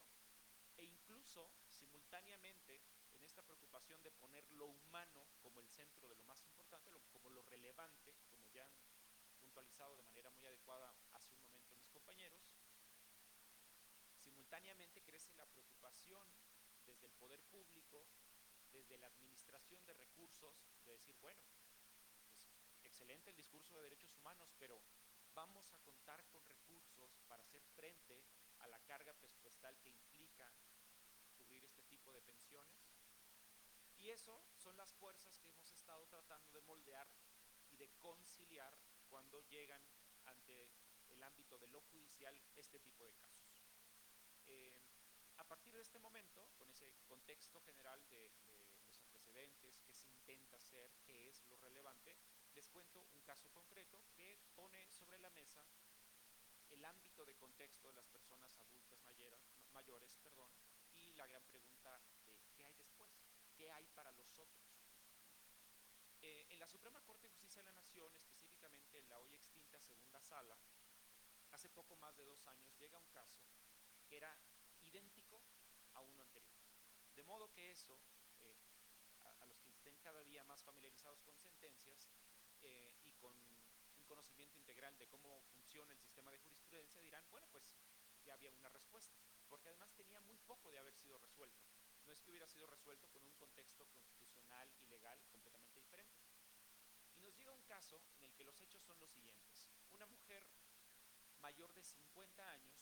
Speaker 4: E incluso, simultáneamente, en esta preocupación de poner lo humano como el centro de lo más importante, como lo relevante, como ya han puntualizado de manera muy adecuada hace un momento mis compañeros, simultáneamente crece la preocupación desde el poder público, desde la administración de recursos, de decir, bueno, pues excelente el discurso de derechos humanos, pero vamos a contar con recursos para hacer frente a la carga presupuestal que implica cubrir este tipo de pensiones. Y eso son las fuerzas que hemos estado tratando de moldear y de conciliar cuando llegan ante el ámbito de lo judicial este tipo de casos. A partir de este momento, con ese contexto general de los antecedentes, qué se intenta hacer, qué es lo relevante, les cuento un caso concreto que pone sobre la mesa el ámbito de contexto de las personas adultas mayores, y la gran pregunta de qué hay después, qué hay para los otros. En la Suprema Corte de Justicia de la Nación, específicamente en la hoy extinta segunda sala, hace poco más de 2 años llega un caso que era idéntico a uno anterior. De modo que eso, a los que estén cada día más familiarizados con sentencias y con un conocimiento integral de cómo funciona el sistema de jurisprudencia, dirán, bueno, pues ya había una respuesta, porque además tenía muy poco de haber sido resuelto. No es que hubiera sido resuelto con un contexto constitucional y legal completamente diferente. Y nos llega un caso en el que los hechos son los siguientes. Una mujer mayor de 50 años,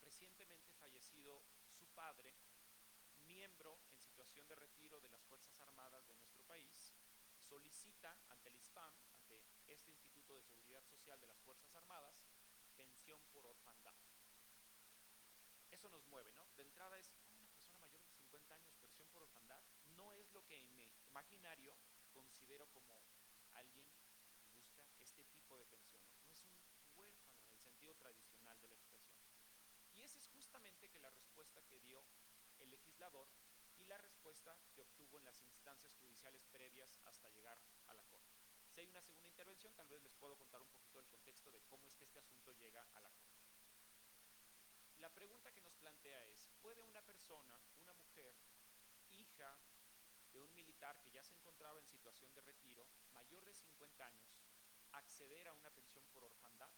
Speaker 4: recientemente fallecido su padre, miembro en situación de retiro de las Fuerzas Armadas de nuestro solicita ante el ISPAM, ante este Instituto de Seguridad Social de las Fuerzas Armadas, pensión por orfandad. Eso nos mueve, ¿no? De entrada es, una persona mayor de 50 años, pensión por orfandad, no es lo que en mi imaginario considero como alguien que busca este tipo de pensión, ¿no? No es un huérfano en el sentido tradicional de la expresión. Y esa es justamente que la respuesta que dio el legislador y la respuesta que obtuvo en las instancias judiciales previas hasta llegar a la Corte. Si hay una segunda intervención, tal vez les puedo contar un poquito del contexto de cómo es que este asunto llega a la Corte. La pregunta que nos plantea es, ¿puede una persona, una mujer, hija de un militar que ya se encontraba en situación de retiro, mayor de 50 años, acceder a una pensión por orfandad?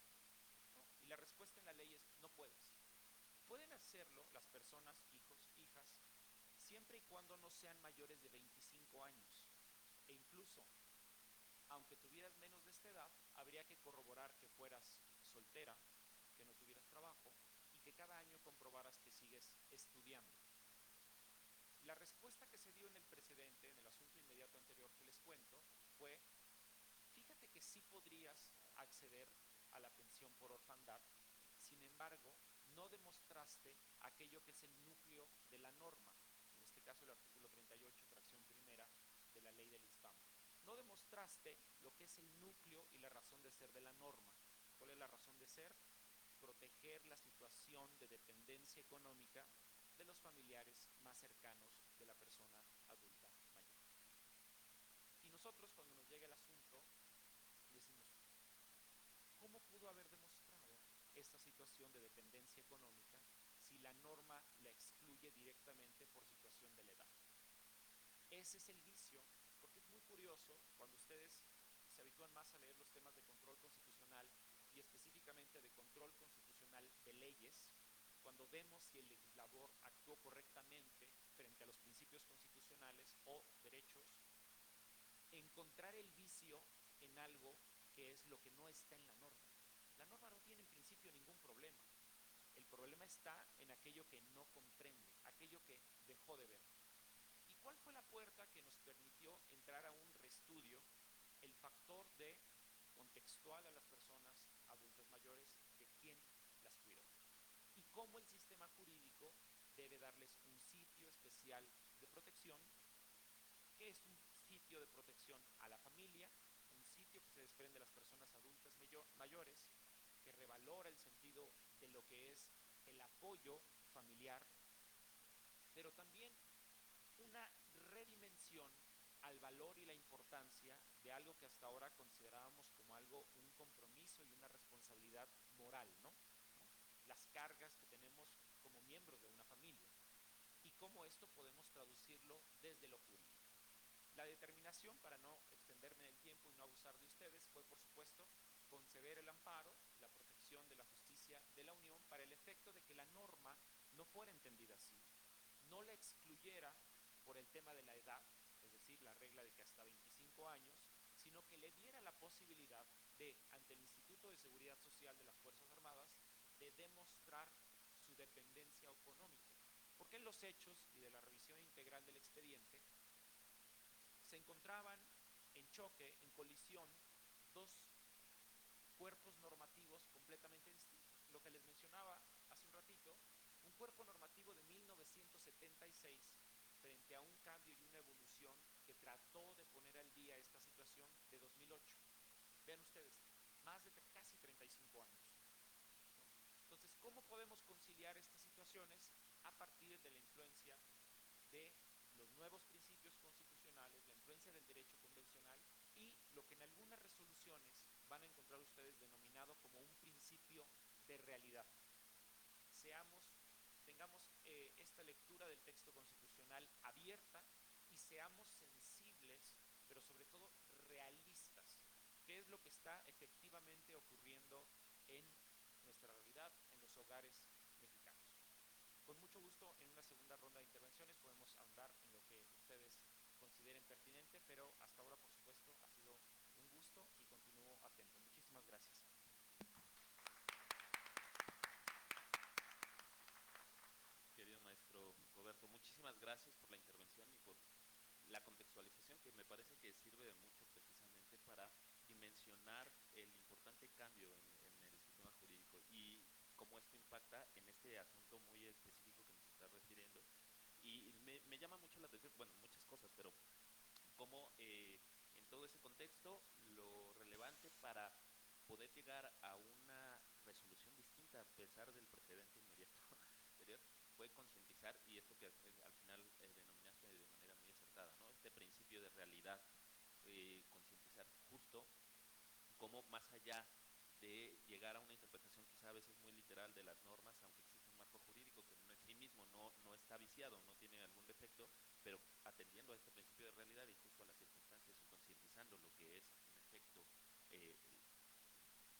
Speaker 4: ¿No? Y la respuesta en la ley es, no puedes. Pueden hacerlo las personas, hijos, hijas, siempre y cuando no sean mayores de 25 años. E incluso, aunque tuvieras menos de esta edad, habría que corroborar que fueras soltera, que no tuvieras trabajo y que cada año comprobaras que sigues estudiando. La respuesta que se dio en el precedente, en el asunto inmediato anterior que les cuento, fue, fíjate que sí podrías acceder a la pensión por orfandad, sin embargo, no demostraste aquello que es el núcleo de la norma, en este caso el artículo 38, fracción primera de la ley del ISPAM. No demostraste lo que es el núcleo y la razón de ser de la norma. ¿Cuál es la razón de ser? Proteger la situación de dependencia económica de los familiares más cercanos de la persona adulta mayor. Y nosotros, cuando nos llega el asunto, decimos, ¿cómo pudo haber demostrado esta situación de dependencia económica si la norma la excluye directamente por situación de la edad? Ese es el vicio, porque es muy curioso cuando ustedes se habitúan más a leer los temas de control constitucional y específicamente de control constitucional de leyes, cuando vemos si el legislador actuó correctamente frente a los principios constitucionales o derechos, encontrar el vicio en algo que es lo que no está en la norma. La norma no tiene en principio ningún problema. El problema está en aquello que no comprende, aquello que dejó de ver. ¿Y cuál fue la puerta que nos permitió entrar a un reestudio? El factor de contextual a las personas adultas mayores, de quién las cuidó. Y cómo el sistema jurídico debe darles un sitio especial de protección, que es un sitio de protección a la familia, un sitio que se desprende de las personas adultas mayores, que revalora el sentido de lo que es el apoyo familiar, pero también una redimensión al valor y la importancia de algo que hasta ahora considerábamos como algo, un compromiso y una responsabilidad moral, ¿no? Las cargas que tenemos como miembros de una familia y cómo esto podemos traducirlo desde lo jurídico. La determinación, para no extenderme en el tiempo y no abusar de ustedes, fue por supuesto conceder el amparo, la protección de la justicia de la Unión para el efecto de que la norma no fuera entendida así, no la excluyera por el tema de la edad, es decir, la regla de que hasta 25 años, sino que le diera la posibilidad de, ante el Instituto de Seguridad Social de las Fuerzas Armadas, de demostrar su dependencia económica. Porque en los hechos y de la revisión integral del expediente se encontraban en choque, en colisión, dos cuerpos normativos completamente distintos. Lo que les mencionaba hace un ratito, un cuerpo normativo de 1976 frente a un cambio y una evolución que trató de poner al día esta situación de 2008. Vean ustedes, más de casi 35 años. Entonces, ¿cómo podemos conciliar estas situaciones? A partir de la influencia de los nuevos principios constitucionales, la influencia del derecho convencional y lo que en algunas resoluciones van a encontrar ustedes denominado como un principio de realidad. Tengamos esta lectura del texto constitucional abierta y seamos sensibles, pero sobre todo realistas. ¿Qué es lo que está efectivamente ocurriendo en nuestra realidad, en los hogares mexicanos? Con mucho gusto, en una segunda ronda de intervenciones podemos ahondar en lo que ustedes consideren pertinente, pero hasta ahora, por supuesto, ha sido un gusto y continúo atento. Muchísimas gracias.
Speaker 1: Querido maestro Roberto, muchísimas gracias por la intervención y por la contextualización que me parece que sirve de mucho. cómo esto impacta en este asunto muy específico que nos está refiriendo. Y me llama mucho la atención, bueno, muchas cosas, pero cómo en todo ese contexto lo relevante para poder llegar a una resolución distinta a pesar del precedente inmediato anterior fue concientizar, y esto que al final denominaste de manera muy acertada, ¿no? Este principio de realidad, concientizar justo cómo más allá de llegar a una interpretación quizá a veces muy literal de las normas, aunque existe un marco jurídico que en sí mismo no está viciado, no tiene algún defecto, pero atendiendo a este principio de realidad y justo a las circunstancias y concientizando lo que es en efecto, eh,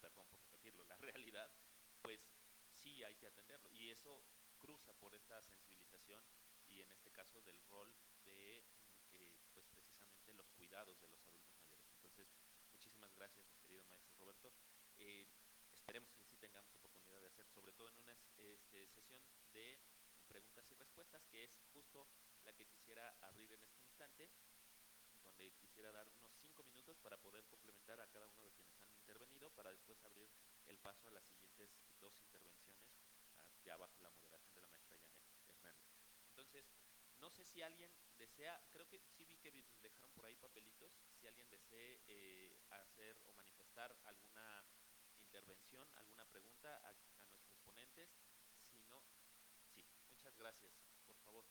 Speaker 1: perdón por repetirlo, la realidad, pues sí hay que atenderlo. Y eso cruza por esta sensibilización y en este caso del rol de pues precisamente los cuidados de los adultos mayores. Entonces, muchísimas gracias, mi querido maestro Roberto. Eh, Esperemos que sí tengamos oportunidad de hacer, sobre todo en una sesión de preguntas y respuestas, que es justo la que quisiera abrir en este instante, donde quisiera dar unos 5 minutos para poder complementar a cada uno de quienes han intervenido, para después abrir el paso a las siguientes 2 intervenciones, ya bajo la moderación de la maestra Janet Hernández. Entonces, no sé si alguien desea, creo que sí vi que dejaron por ahí papelitos, si alguien desee hacer o manifestar alguna intervención, alguna pregunta a nuestros ponentes. Si no, sí, muchas gracias, por favor.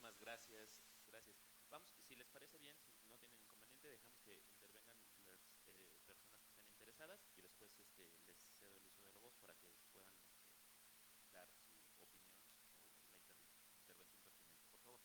Speaker 1: Muchísimas gracias, gracias. Vamos, si les parece bien, si no tienen inconveniente, dejamos que intervengan las personas que estén interesadas y después les cedo el uso de la voz para que puedan dar su opinión o la intervención pertinente. Por favor.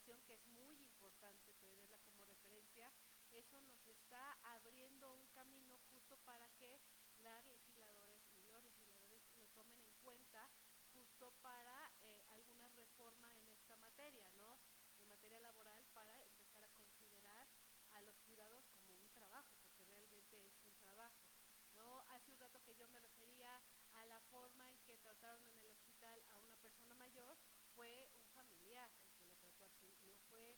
Speaker 2: población, que es muy importante tenerla como referencia, eso nos está abriendo un camino justo para que las legisladoras y los legisladores lo tomen en cuenta justo para alguna reforma en esta materia, ¿no? En materia laboral, para empezar a considerar a los cuidados como un trabajo, porque realmente es un trabajo, ¿no? Hace un rato que yo me refería a la forma en que trataron en el hospital a una persona mayor, fue un familiar el que lo trató así, no fue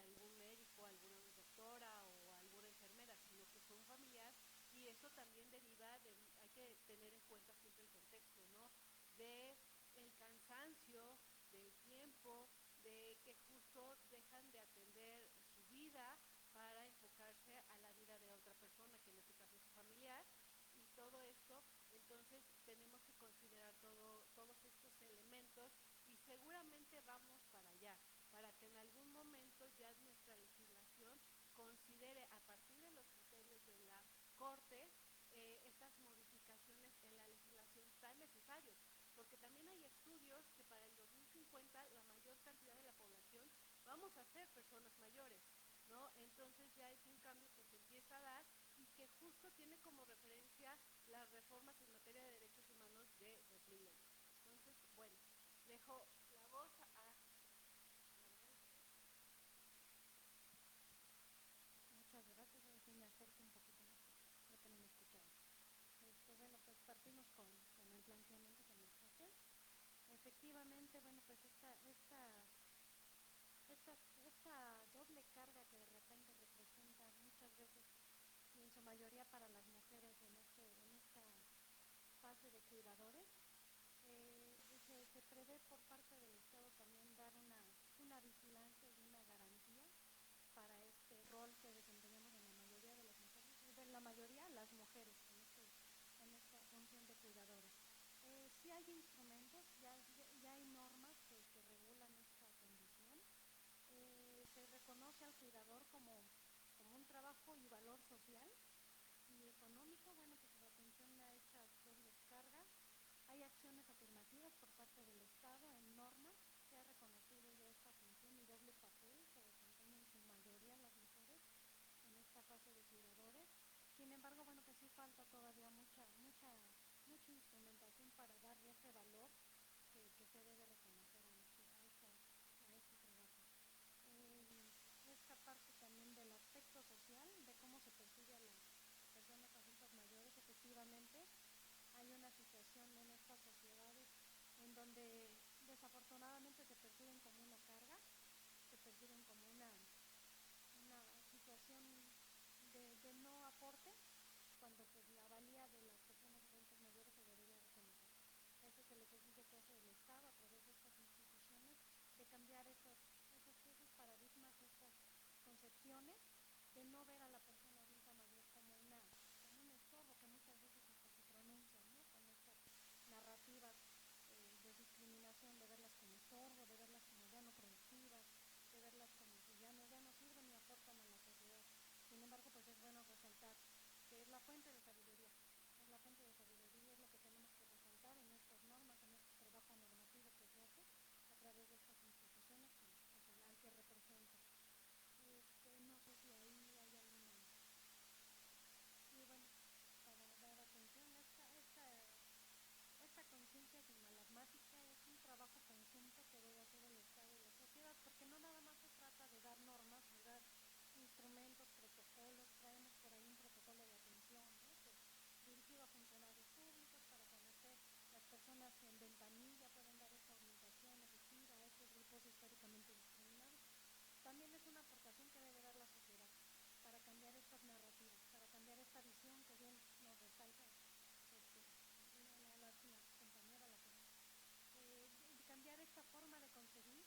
Speaker 2: algún médico, alguna doctora o alguna enfermera, sino que fue un familiar, y eso también deriva de, hay que tener en cuenta siempre el contexto, ¿no? De el cansancio, del tiempo, de que justo dejan de atender su vida para enfocarse a la vida de otra persona, que en este caso es su familiar, y todo esto, entonces tenemos que considerar todos estos elementos, y seguramente vamos para allá, para que en algún momento ya nuestra legislación considere, a partir de los criterios de la Corte, estas modificaciones en la legislación tan necesarios, porque también hay estudios que para el 2050 la mayor cantidad de la población vamos a ser personas mayores, ¿no? Entonces ya es un cambio que se empieza a dar y que justo tiene como referencia las reformas en materia de derechos humanos de 2011. Entonces, bueno, dejo la voz a...
Speaker 3: Muchas gracias, a ver si me acerco un poquito más, creo que no me escuchaba. Bueno, pues partimos con el planteamiento que nos hace. Efectivamente, bueno, pues esta doble carga que de repente representa muchas veces y en su mayoría para las mujeres en esta fase de cuidadores, se prevé por parte del Estado también dar una vigilancia y una garantía para este rol que desempeñamos en la mayoría de las mujeres, de la mayoría las mujeres en esta función de cuidadores. Sí hay instrumentos, ya hay normas que regulan esta condición. Se reconoce al cuidador como un trabajo y valor social y económico. Bueno, pues la atención a estas dobles cargas. Hay acciones afirmativas por parte del Estado en normas. Se ha reconocido ya esta función y doble papel que desempeñan en su mayoría las mujeres en esta fase de cuidadores. Sin embargo, bueno, pues sí falta todavía mucha instrumentación para darle ese valor que se debe reconocer a este trabajo. Esta parte también del aspecto social, de cómo se percibe a las personas adultas mayores, efectivamente, hay una situación en estas sociedades en donde desafortunadamente se perciben como una carga, se perciben como una situación de no aporte, cuando pues la valía de las personas adultas mayores se debería reconocer. Ese es el ejercicio que hace el Estado a través de estas instituciones, de cambiar esos paradigmas, estas concepciones, de no ver a la persona adulta mayor como un estorbo, que muchas veces hasta se pronuncian, ¿no? Con estas narrativas de discriminación, de verlas como estorbo, de verlas como ya no productivas, de verlas como que ya no sirven ni aportan a la sociedad. Sin embargo, pues es bueno resaltar que es la fuente de sabiduría, es la fuente de sabiduría, es lo que tenemos que resaltar en estas normas, en este trabajo normativo que se hace a través de estas instituciones pues, al que representa. No sé si ahí hay alguna... Y bueno, para dar atención, esta conciencia sinmalagmática es un trabajo conjunto que debe hacer el Estado y la sociedad, porque no nada más se trata de dar normas, de dar instrumentos, protocolos. Traemos por ahí un protocolo de atención, ¿no? Que dirigido a funcionarios públicos para cuando las personas en ventanilla pueden dar esta orientación efectiva a estos grupos históricamente discriminados. También es una aportación que debe dar la sociedad para cambiar estas narrativas, para cambiar esta visión que bien nos resalta la compañera, cambiar esta forma de concebir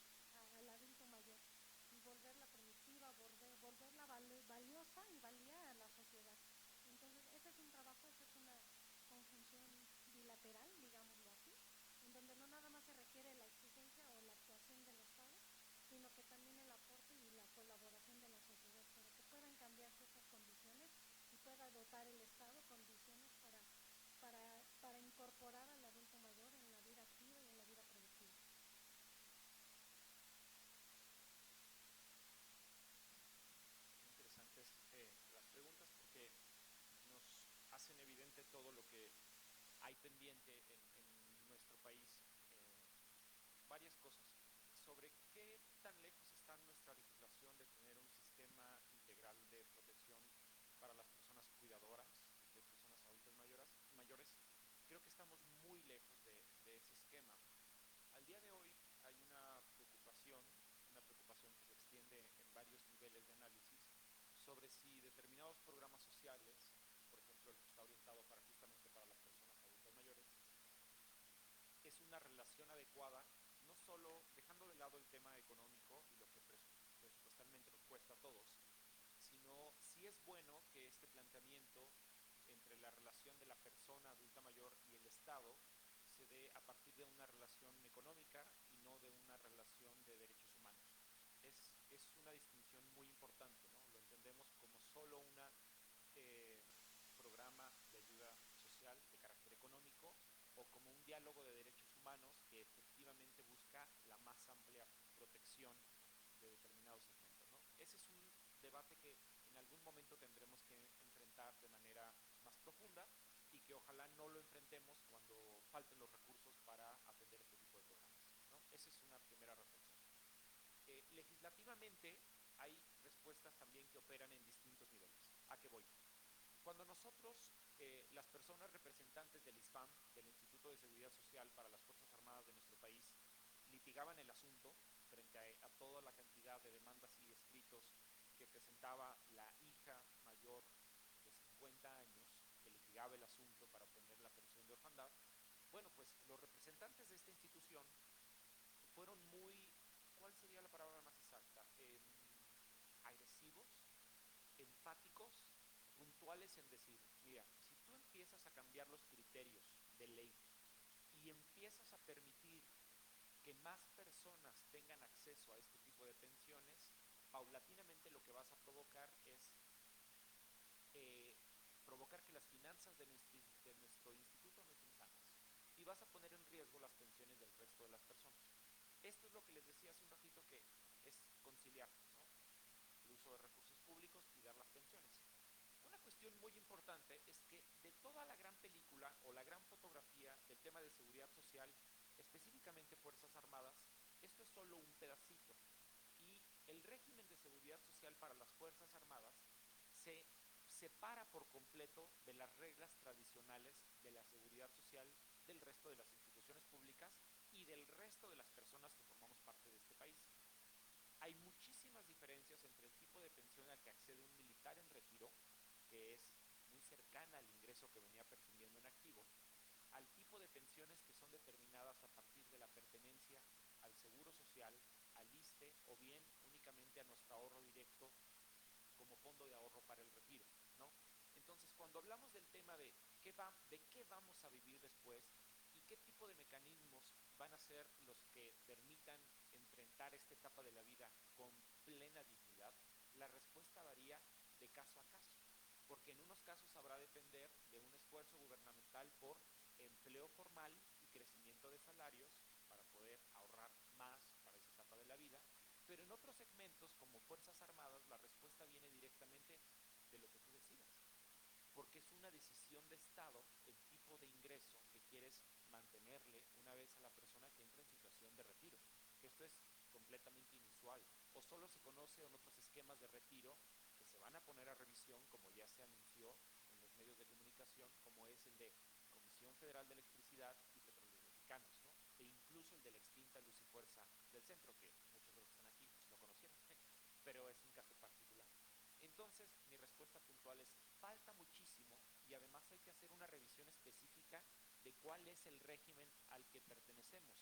Speaker 3: al adulto mayor y volverla productiva, volverla valiosa y valía a la sociedad. Entonces, ese es un trabajo, esa es una conjunción bilateral, digámoslo así, en donde no nada más se requiere la exigencia o la actuación del Estado, sino que también el aporte y la colaboración de la sociedad para que puedan cambiarse estas condiciones y pueda dotar el Estado condiciones para incorporar al adulto mayor en la vida activa y en la vida productiva.
Speaker 4: hay pendiente en nuestro país varias cosas sobre qué tan lejos está nuestra legislación de tener un sistema integral de protección para las personas cuidadoras de personas adultas mayores. Creo que estamos muy lejos de ese esquema. Al día de hoy hay una preocupación que se extiende en varios niveles de análisis sobre si determinados programas sociales, por ejemplo el que está orientado justamente para las personas adultas mayores, es una relación adecuada, no solo dejando de lado el tema económico y lo que presupuestalmente nos cuesta a todos, sino si es bueno que este planteamiento entre la relación de la persona adulta mayor y el Estado se dé a partir de una relación económica y no de una relación de derechos humanos. Es una distinción muy importante, ¿no? Lo entendemos como solo un programa de ayuda social de carácter económico o como un diálogo de derechos humanos que efectivamente busca la más amplia protección de determinados segmentos, ¿no? Ese es un debate que en algún momento tendremos que enfrentar de manera más profunda y que ojalá no lo enfrentemos cuando falten los recursos para atender este tipo de programas, ¿no? Esa es una primera reflexión. Legislativamente hay respuestas también que operan en distintos niveles. ¿A qué voy? Cuando nosotros, las personas representantes del ISFAM, del Instituto de Seguridad Social para las Fuerzas Armadas de nuestro país, litigaban el asunto frente a toda la cantidad de demandas y escritos que presentaba la hija mayor de 50 años que litigaba el asunto para obtener la pensión de orfandad, bueno, pues los representantes de esta institución fueron muy, ¿cuál sería la palabra más exacta? Agresivos, enfáticos, puntuales en decir, mira, si tú empiezas a cambiar los criterios de ley y empiezas a permitir que más personas tengan acceso a este tipo de pensiones, paulatinamente lo que vas a provocar es provocar que las finanzas de nuestro instituto no estén sanas y vas a poner en riesgo las pensiones del resto de las personas. Esto es lo que les decía hace un ratito, que es conciliar, ¿no?, el uso de recursos públicos y dar las pensiones. Una cuestión muy importante es que de toda la gran película o la gran fotografía del tema de seguridad social, específicamente Fuerzas Armadas, esto es solo un pedacito. Y el régimen de seguridad social para las Fuerzas Armadas se separa por completo de las reglas tradicionales de la seguridad social del resto de las instituciones públicas y del resto de las personas que formamos parte de este país. Hay muchísimas diferencias entre el tipo de pensión al que accede un militar en retiro, que es muy cercana al ingreso que venía percibiendo en activo, al tipo de pensiones que son determinadas a partir de la pertenencia al Seguro Social, al ISSSTE o bien únicamente a nuestro ahorro directo como fondo de ahorro para el retiro, ¿no? Entonces, cuando hablamos del tema de qué vamos a vivir después y qué tipo de mecanismos van a ser los que permitan enfrentar esta etapa de la vida con plena dignidad, la respuesta varía de caso a caso, porque en unos casos habrá depender de un esfuerzo gubernamental por empleo formal y crecimiento de salarios para poder ahorrar más para esa etapa de la vida, pero en otros segmentos como Fuerzas Armadas la respuesta viene directamente de lo que tú decidas, porque es una decisión de Estado el tipo de ingreso que quieres mantenerle una vez a la persona que entra en situación de retiro, que esto es completamente inusual, o solo se conoce en otros esquemas de retiro que se van a poner a revisión, como ya se anunció en los medios de comunicación, como es el de Comisión Federal de Electricidad y Petróleos Mexicanos, ¿no?, e incluso el de la extinta Luz y Fuerza del Centro, que muchos de los que están aquí lo conocieron, pero es un caso particular. Entonces, mi respuesta puntual es, falta muchísimo y además hay que hacer una revisión específica de cuál es el régimen al que pertenecemos.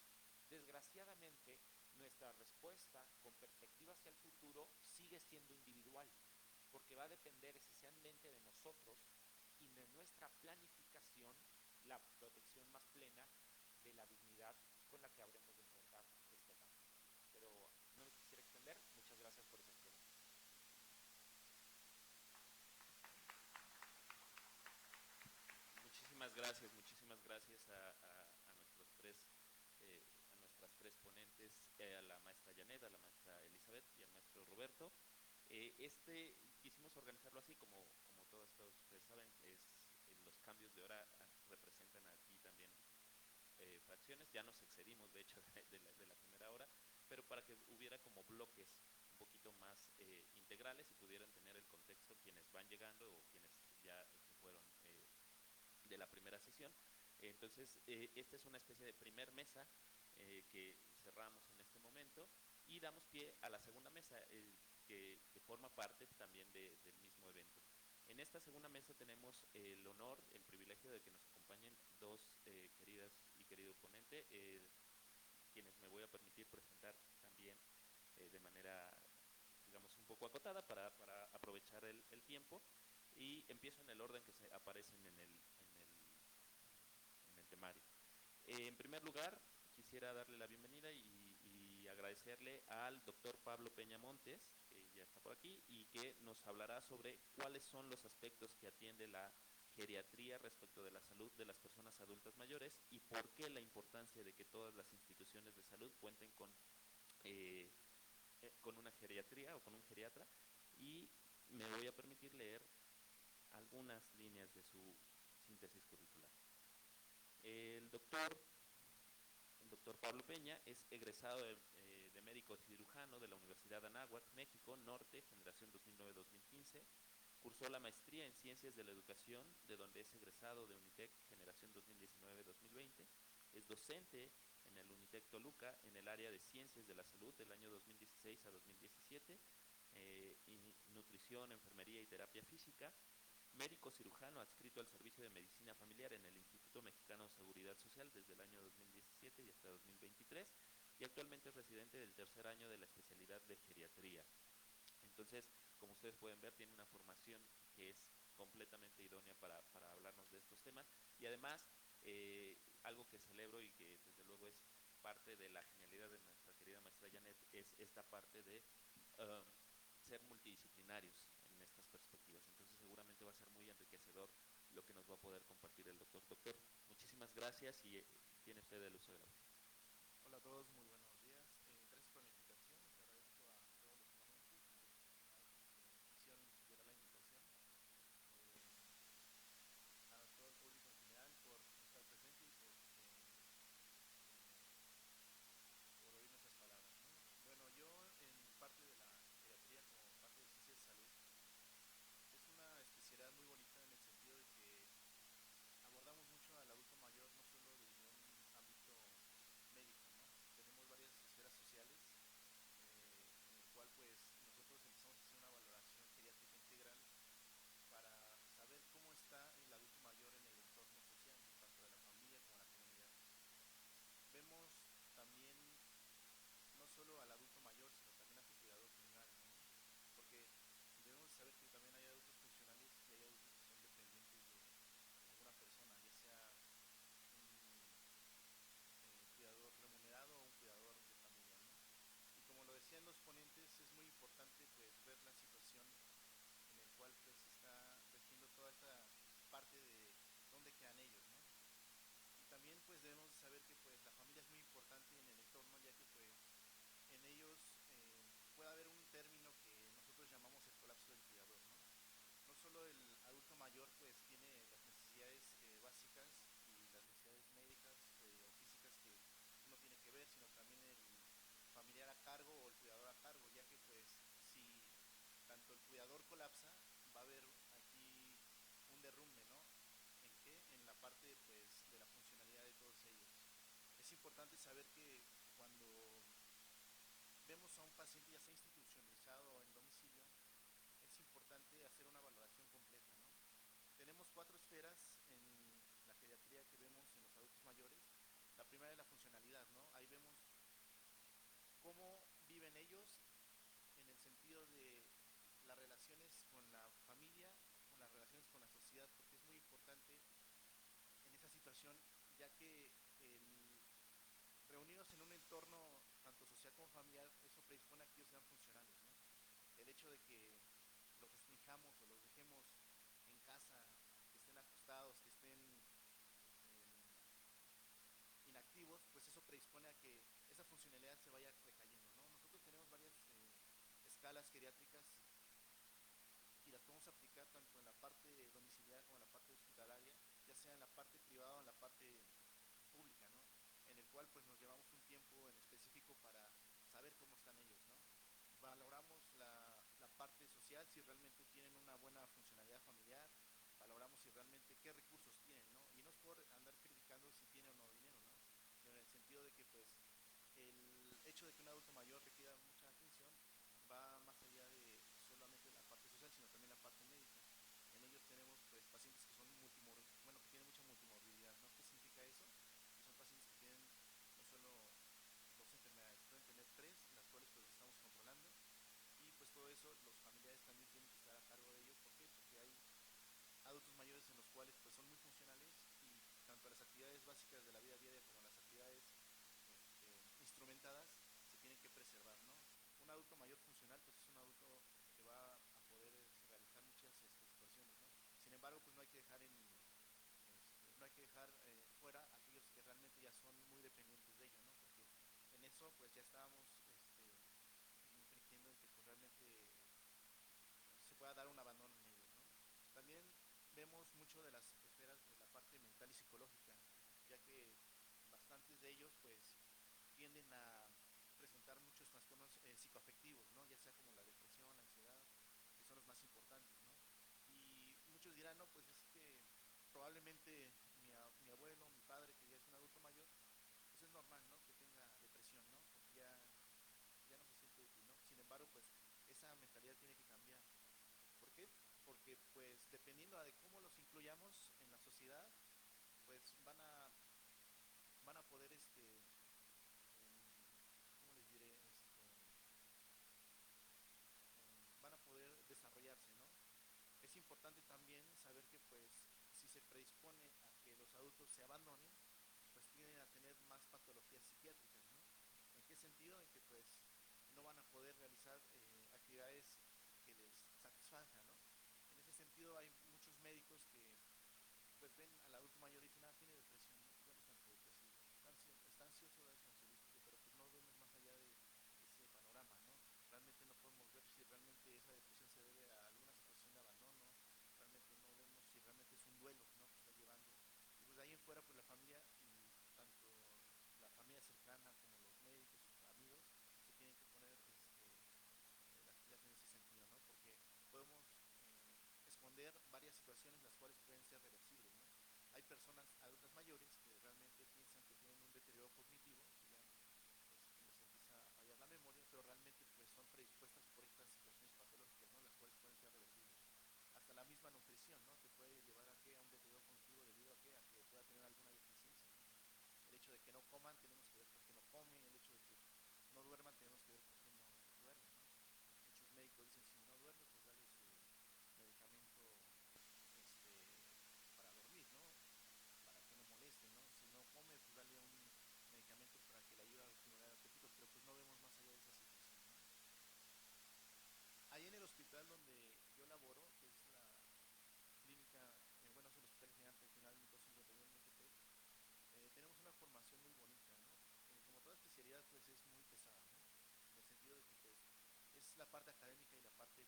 Speaker 4: Desgraciadamente, nuestra respuesta con perspectiva hacia el futuro sigue siendo individual, porque va a depender esencialmente de nosotros y de nuestra planificación la protección más plena de la dignidad con la que habremos de enfrentar esta etapa. Pero no me quisiera extender. Muchas gracias por esas preguntas.
Speaker 1: Muchísimas gracias a nuestros tres, a nuestras tres ponentes, a la maestra Janet, a la maestra Elizabeth y al maestro Roberto. Quisimos organizarlo así, como todos ustedes saben, los cambios de hora representan aquí fracciones, ya nos excedimos de hecho de la primera hora, pero para que hubiera como bloques un poquito más integrales y pudieran tener el contexto quienes van llegando o quienes ya se fueron de la primera sesión. Entonces, esta es una especie de primer mesa que cerramos en este momento y damos pie a la segunda mesa que forma parte también del mismo evento. En esta segunda mesa tenemos el honor, el privilegio de que nos acompañen dos queridas y querido ponente, quienes me voy a permitir presentar también de manera, digamos, un poco acotada para aprovechar el tiempo. Y empiezo en el orden que se aparecen en el temario. En primer lugar, quisiera darle la bienvenida y agradecerle al doctor Pablo Peña Montes, que ya está por aquí, y que nos hablará sobre cuáles son los aspectos que atiende la geriatría respecto de la salud de las personas adultas mayores y por qué la importancia de que todas las instituciones de salud cuenten con una geriatría o con un geriatra. Y me voy a permitir leer algunas líneas de su síntesis curricular. El doctor Pablo Peña es egresado de médico cirujano de la Universidad de Anáhuac, México, Norte, generación 2009-2015. Cursó la maestría en Ciencias de la Educación, de donde es egresado de Unitec, generación 2019-2020. Es docente en el Unitec Toluca en el área de Ciencias de la Salud del año 2016 a 2017, y nutrición, enfermería y terapia física. Médico cirujano adscrito al Servicio de Medicina Familiar en el Instituto Mexicano de Seguridad Social desde el año 2017 y hasta 2023, y actualmente es residente del tercer año de la especialidad de geriatría. Entonces, como ustedes pueden ver, tiene una formación que es completamente idónea para hablarnos de estos temas, y además, algo que celebro y que desde luego es parte de la genialidad de nuestra querida maestra Janet, es esta parte de ser multidisciplinarios en estas perspectivas. Entonces seguramente va a ser muy enriquecedor lo que nos va a poder compartir el doctor. Doctor, muchísimas gracias y tiene usted el uso de la voz.
Speaker 5: Hola a todos, muy buenos días. Gracias por la invitación. Les agradezco a todos los ponentes y quisieron llegar la invitación. A todo el público en general por estar presente y por oír nuestras palabras, ¿no? Bueno, yo en parte de la geriatría como parte de ciencias de salud, es una especialidad muy bonita en el sentido de que abordamos mucho al adulto mayor, no solo desde un ámbito médico, ¿no? Tenemos varias esferas sociales en el cual pues nosotros empezamos a hacer una valoración geriátrica integral para saber cómo está el adulto mayor en el entorno social, tanto de la familia como de la comunidad. Vemos también no solo al adulto mayor, sino también a su cuidador primario, ¿no? Porque debemos saber que también hay adultos funcionales y hay adultos que son dependientes de alguna persona, ya sea un cuidador remunerado o un cuidador de familia, ¿no? Y como lo decían los ponentes, es muy importante pues ver la situación en el cual pues está regiendo toda esta parte de dónde quedan ellos, ¿no? Y también pues debemos saber que pues la familia es muy importante en el entorno, ya que pues en ellos puede haber un término que nosotros llamamos el colapso del cuidador, ¿no? No solo el adulto mayor pues tiene las necesidades básicas y las necesidades médicas o físicas que uno tiene que ver, sino también el familiar a cargo o el cuidador a cargo, ya que pues si tanto el cuidador colapsa, va a haber aquí un derrumbe, ¿no? ¿En qué? En la parte pues de la funcionalidad de todos ellos. Es importante saber que cuando vemos a un paciente ya sea institucionalizado o en domicilio, es importante hacer una valoración completa, ¿no? Tenemos 4 esferas en la geriatría que vemos en los adultos mayores. La primera es la funcionalidad, ¿no? Ahí vemos cómo viven ellos en el sentido de las relaciones con la familia, con las relaciones con la sociedad, porque es muy importante en esa situación, ya que el reunirnos en un entorno tanto social como familiar, eso predispone a que ellos sean funcionales, ¿no? El hecho de que los restringamos o los dejemos en casa, que estén acostados, que estén inactivos, pues eso predispone a que esa funcionalidad se vaya recayendo, ¿no? Nosotros tenemos varias escalas geriátricas y las podemos aplicar tanto en la parte domiciliaria como en la parte hospitalaria, ya sea en la parte privada o en la parte pública, ¿no? cual pues nos llevamos un tiempo en específico para saber cómo están ellos, ¿no? Valoramos la parte social, si realmente tienen una buena funcionalidad familiar, valoramos si realmente qué recursos tienen, ¿no? Y no es por andar criticando si tiene o no dinero, ¿no? Sino en el sentido de que pues el hecho de que un adulto mayor requiera mucha atención va más allá de solamente la parte social, sino también la parte médica. En ellos tenemos pues pacientes que son bueno, que tienen mucha multimorbilidad, ¿no? ¿Qué significa eso? Que son pacientes que tienen no solo dos enfermedades, pueden tener tres, las cuales pues estamos controlando, y pues todo eso los familiares también tienen que estar a cargo de ello. ¿Por qué? Porque hay adultos mayores en los cuales pues son muy funcionales y tanto las actividades básicas de la vida diaria como las actividades instrumentadas se tienen que preservar, ¿no? Un adulto mayor funcional pues es un adulto que va a poder realizar muchas situaciones, ¿no? Sin embargo, pues no hay que dejar no hay que dejar fuera a aquellos que realmente ya son muy dependientes de ello, ¿no? Porque en eso pues ya estábamos infringiendo en que pues realmente se pueda dar un abandono en ellos, ¿no? También vemos mucho de las esferas de la parte mental y psicológica, ya que bastantes de ellos pues tienden a presentar muchos trastornos psicoafectivos, ¿no? Ya sea como la depresión, la ansiedad, que son los más importantes, ¿no? Y muchos dirán, no, pues es que probablemente mi abuelo, mi padre, que ya es un adulto mayor, pues es normal, ¿no? Que tenga depresión, ¿no? Porque ya no se siente útil, ¿no? Sin embargo, pues esa mentalidad tiene que cambiar. ¿Por qué? Porque pues dependiendo de cómo los incluyamos en la sociedad, pues van a poder ¿cómo les diré? Van a poder desarrollarse, ¿no? Es importante también saber que pues si se predispone a que los adultos se abandonen, pues tienden a tener más patologías psiquiátricas, ¿no? ¿En qué sentido? En que pues no van a poder realizar actividades que les satisfagan, ¿no? En ese sentido hay muchos médicos que pues ven al adulto mayor y dicen, tiene depresión, ¿no? Pues dale su antidepresivo. Está ansioso, dale su ansiolítico, pero pues no vemos más allá de ese panorama, ¿no? Realmente no podemos ver si realmente esa depresión se debe a alguna situación de abandono, realmente no vemos si realmente es un duelo, ¿no? Que está llevando. Y pues de ahí en fuera, pues la familia y tanto la familia cercana como los médicos, amigos, se tienen que poner las pilas en ese sentido, ¿no? Porque podemos esconder varias situaciones las cuales pueden ser reversibles, ¿no? Hay personas adultas mayores que realmente piensan que tienen un deterioro cognitivo, que ya pues, les empieza a fallar la memoria, pero realmente pues son predispuestas por estas situaciones patológicas, ¿no? Las cuales pueden ser reversibles. Hasta la misma nutrición, ¿no? Te puede llevar a qué, a un deterioro cognitivo debido a qué, a que pueda tener alguna deficiencia, ¿no? El hecho de que no coman, tenemos que ver por qué no comen, el hecho de que no duerman, tenemos que ver por qué no duermen, ¿no? Muchos médicos dicen, si no duerme, pues dale su medicamento para dormir, ¿no? Para que no moleste, ¿no? Si no come, pues dale un medicamento para que le ayude a estimular el apetito, pero pues no vemos más allá de esa situación, ¿no? Ahí en el hospital donde yo laboro, que es la clínica, bueno, es el Hospital General Regional 251 en Metepec, tenemos una formación muy bonita, ¿no? Como toda especialidad, pues es muy pesada, ¿no? En el sentido de que, pues, es la parte académica y la parte,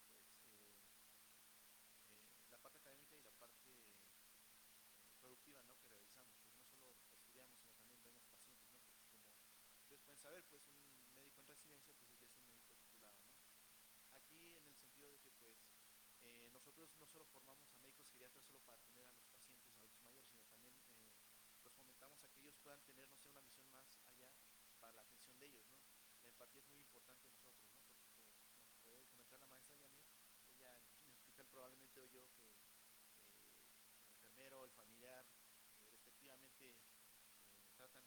Speaker 5: pues, la parte académica y la parte productiva, ¿no? Que realizamos, porque no solo estudiamos, sino también vemos pacientes, ¿no? Porque como ustedes pueden saber, pues un médico en residencia, pues ya es un médico titulado, ¿no? Aquí en el sentido de que, pues, nosotros no solo formamos a médicos geriatras solo para atender a los pacientes adultos mayores, sino también los fomentamos a que ellos puedan tener, no sé, una misión más allá para la atención de ellos, ¿no? La empatía es muy importante en nosotros, ¿no? Porque como nos puede comentar la maestra Yamir, ella en el hospital probablemente oyó que el enfermero, el familiar, respectivamente tratan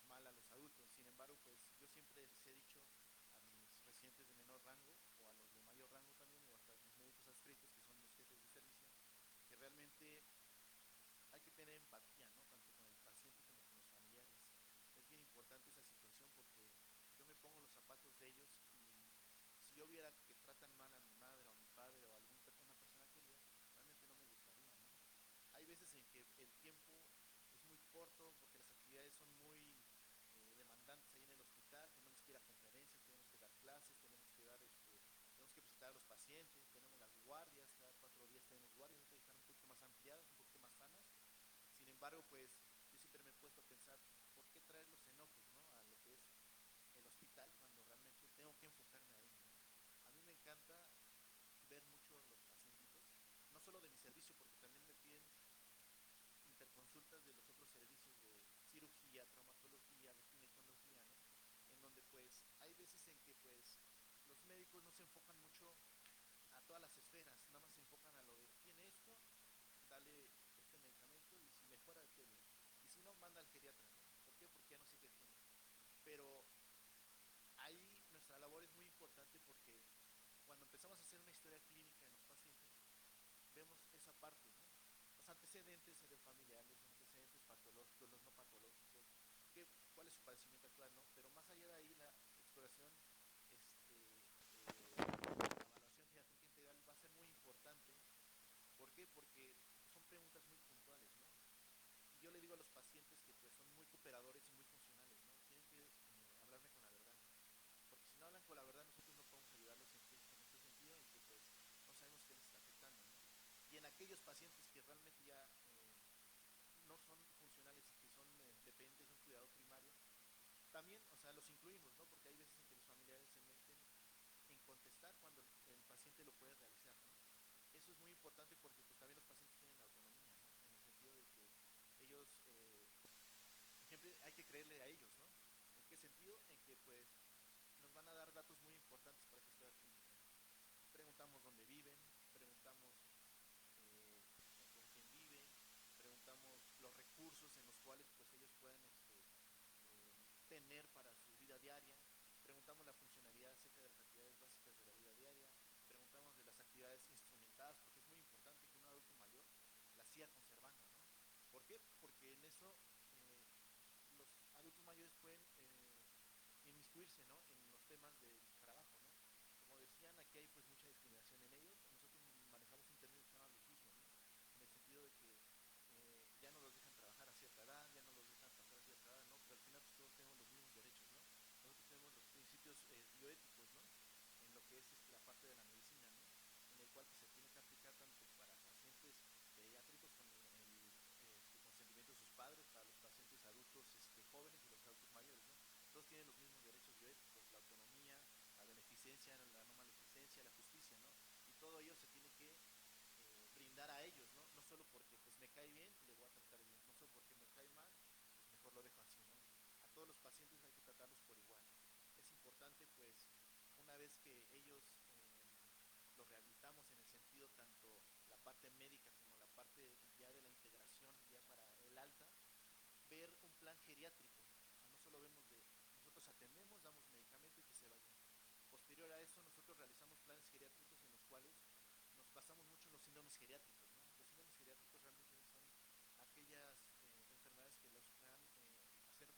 Speaker 5: mal a los adultos. Sin embargo, pues yo siempre les he dicho a mis residentes de menor rango o a los de mayor rango también, o hasta mis médicos adscritos, que son los jefes de servicio, que realmente hay que tener empatía, ¿no? Tanto con el paciente como con los familiares. Es bien importante esa situación porque yo me pongo los zapatos de ellos y si yo viera que tratan mal a mi madre o a mi padre o a una persona querida, realmente no me gustaría, ¿no? Hay veces en que el tiempo es muy corto porque las actividades son muy demandantes ahí en el hospital, tenemos que ir a conferencias, tenemos que dar clases, tenemos que presentar a los pacientes, tenemos las guardias, cada 4 días tenemos guardias, ahorita están un poquito más ampliadas, un poquito más sanas. Sin embargo, pues yo siempre me he puesto a pensar, ¿por qué traerlos en médicos no se enfocan mucho a todas las esferas, nada más se enfocan a lo de, tiene esto, dale este medicamento y si mejora, qué bien. Y si no, manda al geriatra, ¿no? ¿Por qué? Porque ya no sé qué tiene. Pero ahí nuestra labor es muy importante porque cuando empezamos a hacer una historia clínica en los pacientes, vemos esa parte, ¿no? Los antecedentes familiares, los antecedentes patológicos, los no patológicos, cuál es su padecimiento actual, ¿no? Pero más allá de ahí, la exploración, la evaluación geriátrica integral va a ser muy importante. ¿Por qué? Porque son preguntas muy puntuales, ¿no? Y yo le digo a los pacientes que pues son muy cooperadores y muy funcionales, ¿no? Tienen que hablarme con la verdad. Porque si no hablan con la verdad, nosotros no podemos ayudarlos en este sentido, en que pues no sabemos qué les está afectando, ¿no? Y en aquellos pacientes que realmente ya no son funcionales y que son dependientes de un cuidado primario, también, o sea, los incluimos, ¿no? Porque hay veces en que los familiares se meten en contestar cuando el paciente lo puede realizar, ¿no? Eso es muy importante porque pues también los pacientes tienen autonomía, ¿no? En el sentido de que ellos, siempre hay que creerle a ellos, ¿no? ¿En qué sentido? En que pues nos van a dar datos muy importantes para esta historia clínica. Preguntamos dónde viven, preguntamos con quién viven, preguntamos los recursos en los cuales pues ellos pueden tener para su vida diaria, preguntamos la funcionalidad acerca de las actividades básicas de la vida diaria, preguntamos de las actividades instrumentadas, porque es muy importante que un adulto mayor las siga conservando, ¿no? ¿Por qué? Porque en eso los adultos mayores pueden inmiscuirse, ¿no? En los temas del trabajo, ¿no? Como decían, aquí hay pues mucha discriminación en ellos. Nosotros manejamos un término que se llama viejismo, ¿no? En el sentido de que ya no los dejan trabajar a cierta edad, ya no los dejan trabajar a cierta edad, ¿no? Pero al final pues todos tenemos los mismos derechos, ¿no? Nosotros tenemos los principios bioéticos, ¿no? En lo que es la parte de la medicina, ¿no? En el cual pues, se tiene que aplicar tanto para pacientes pediátricos con el consentimiento de sus padres, para los pacientes adultos jóvenes y los adultos mayores, ¿no? Todos tienen los mismos derechos bioéticos, la autonomía, la beneficencia, la no maleficencia, la justicia, ¿no? Y todo ello se tiene que brindar a ellos, ¿no? No solo porque pues me cae bien, le voy a tratar bien, no solo porque me cae mal, pues mejor lo dejo así, ¿no? A todos los pacientes hay que tratarlos por igual. Es importante pues una vez que ellos los rehabilitamos en el sentido tanto la parte médica como la parte ya de la integración ya para el alta, ver un plan geriátrico. O sea, no solo vemos de nosotros atendemos, damos medicamento y que se vayan. Posterior a eso, nosotros realizamos planes geriátricos en los cuales nos basamos mucho en los síndromes geriátricos, ¿no? Los síndromes geriátricos realmente son aquellas enfermedades que los hagan hacer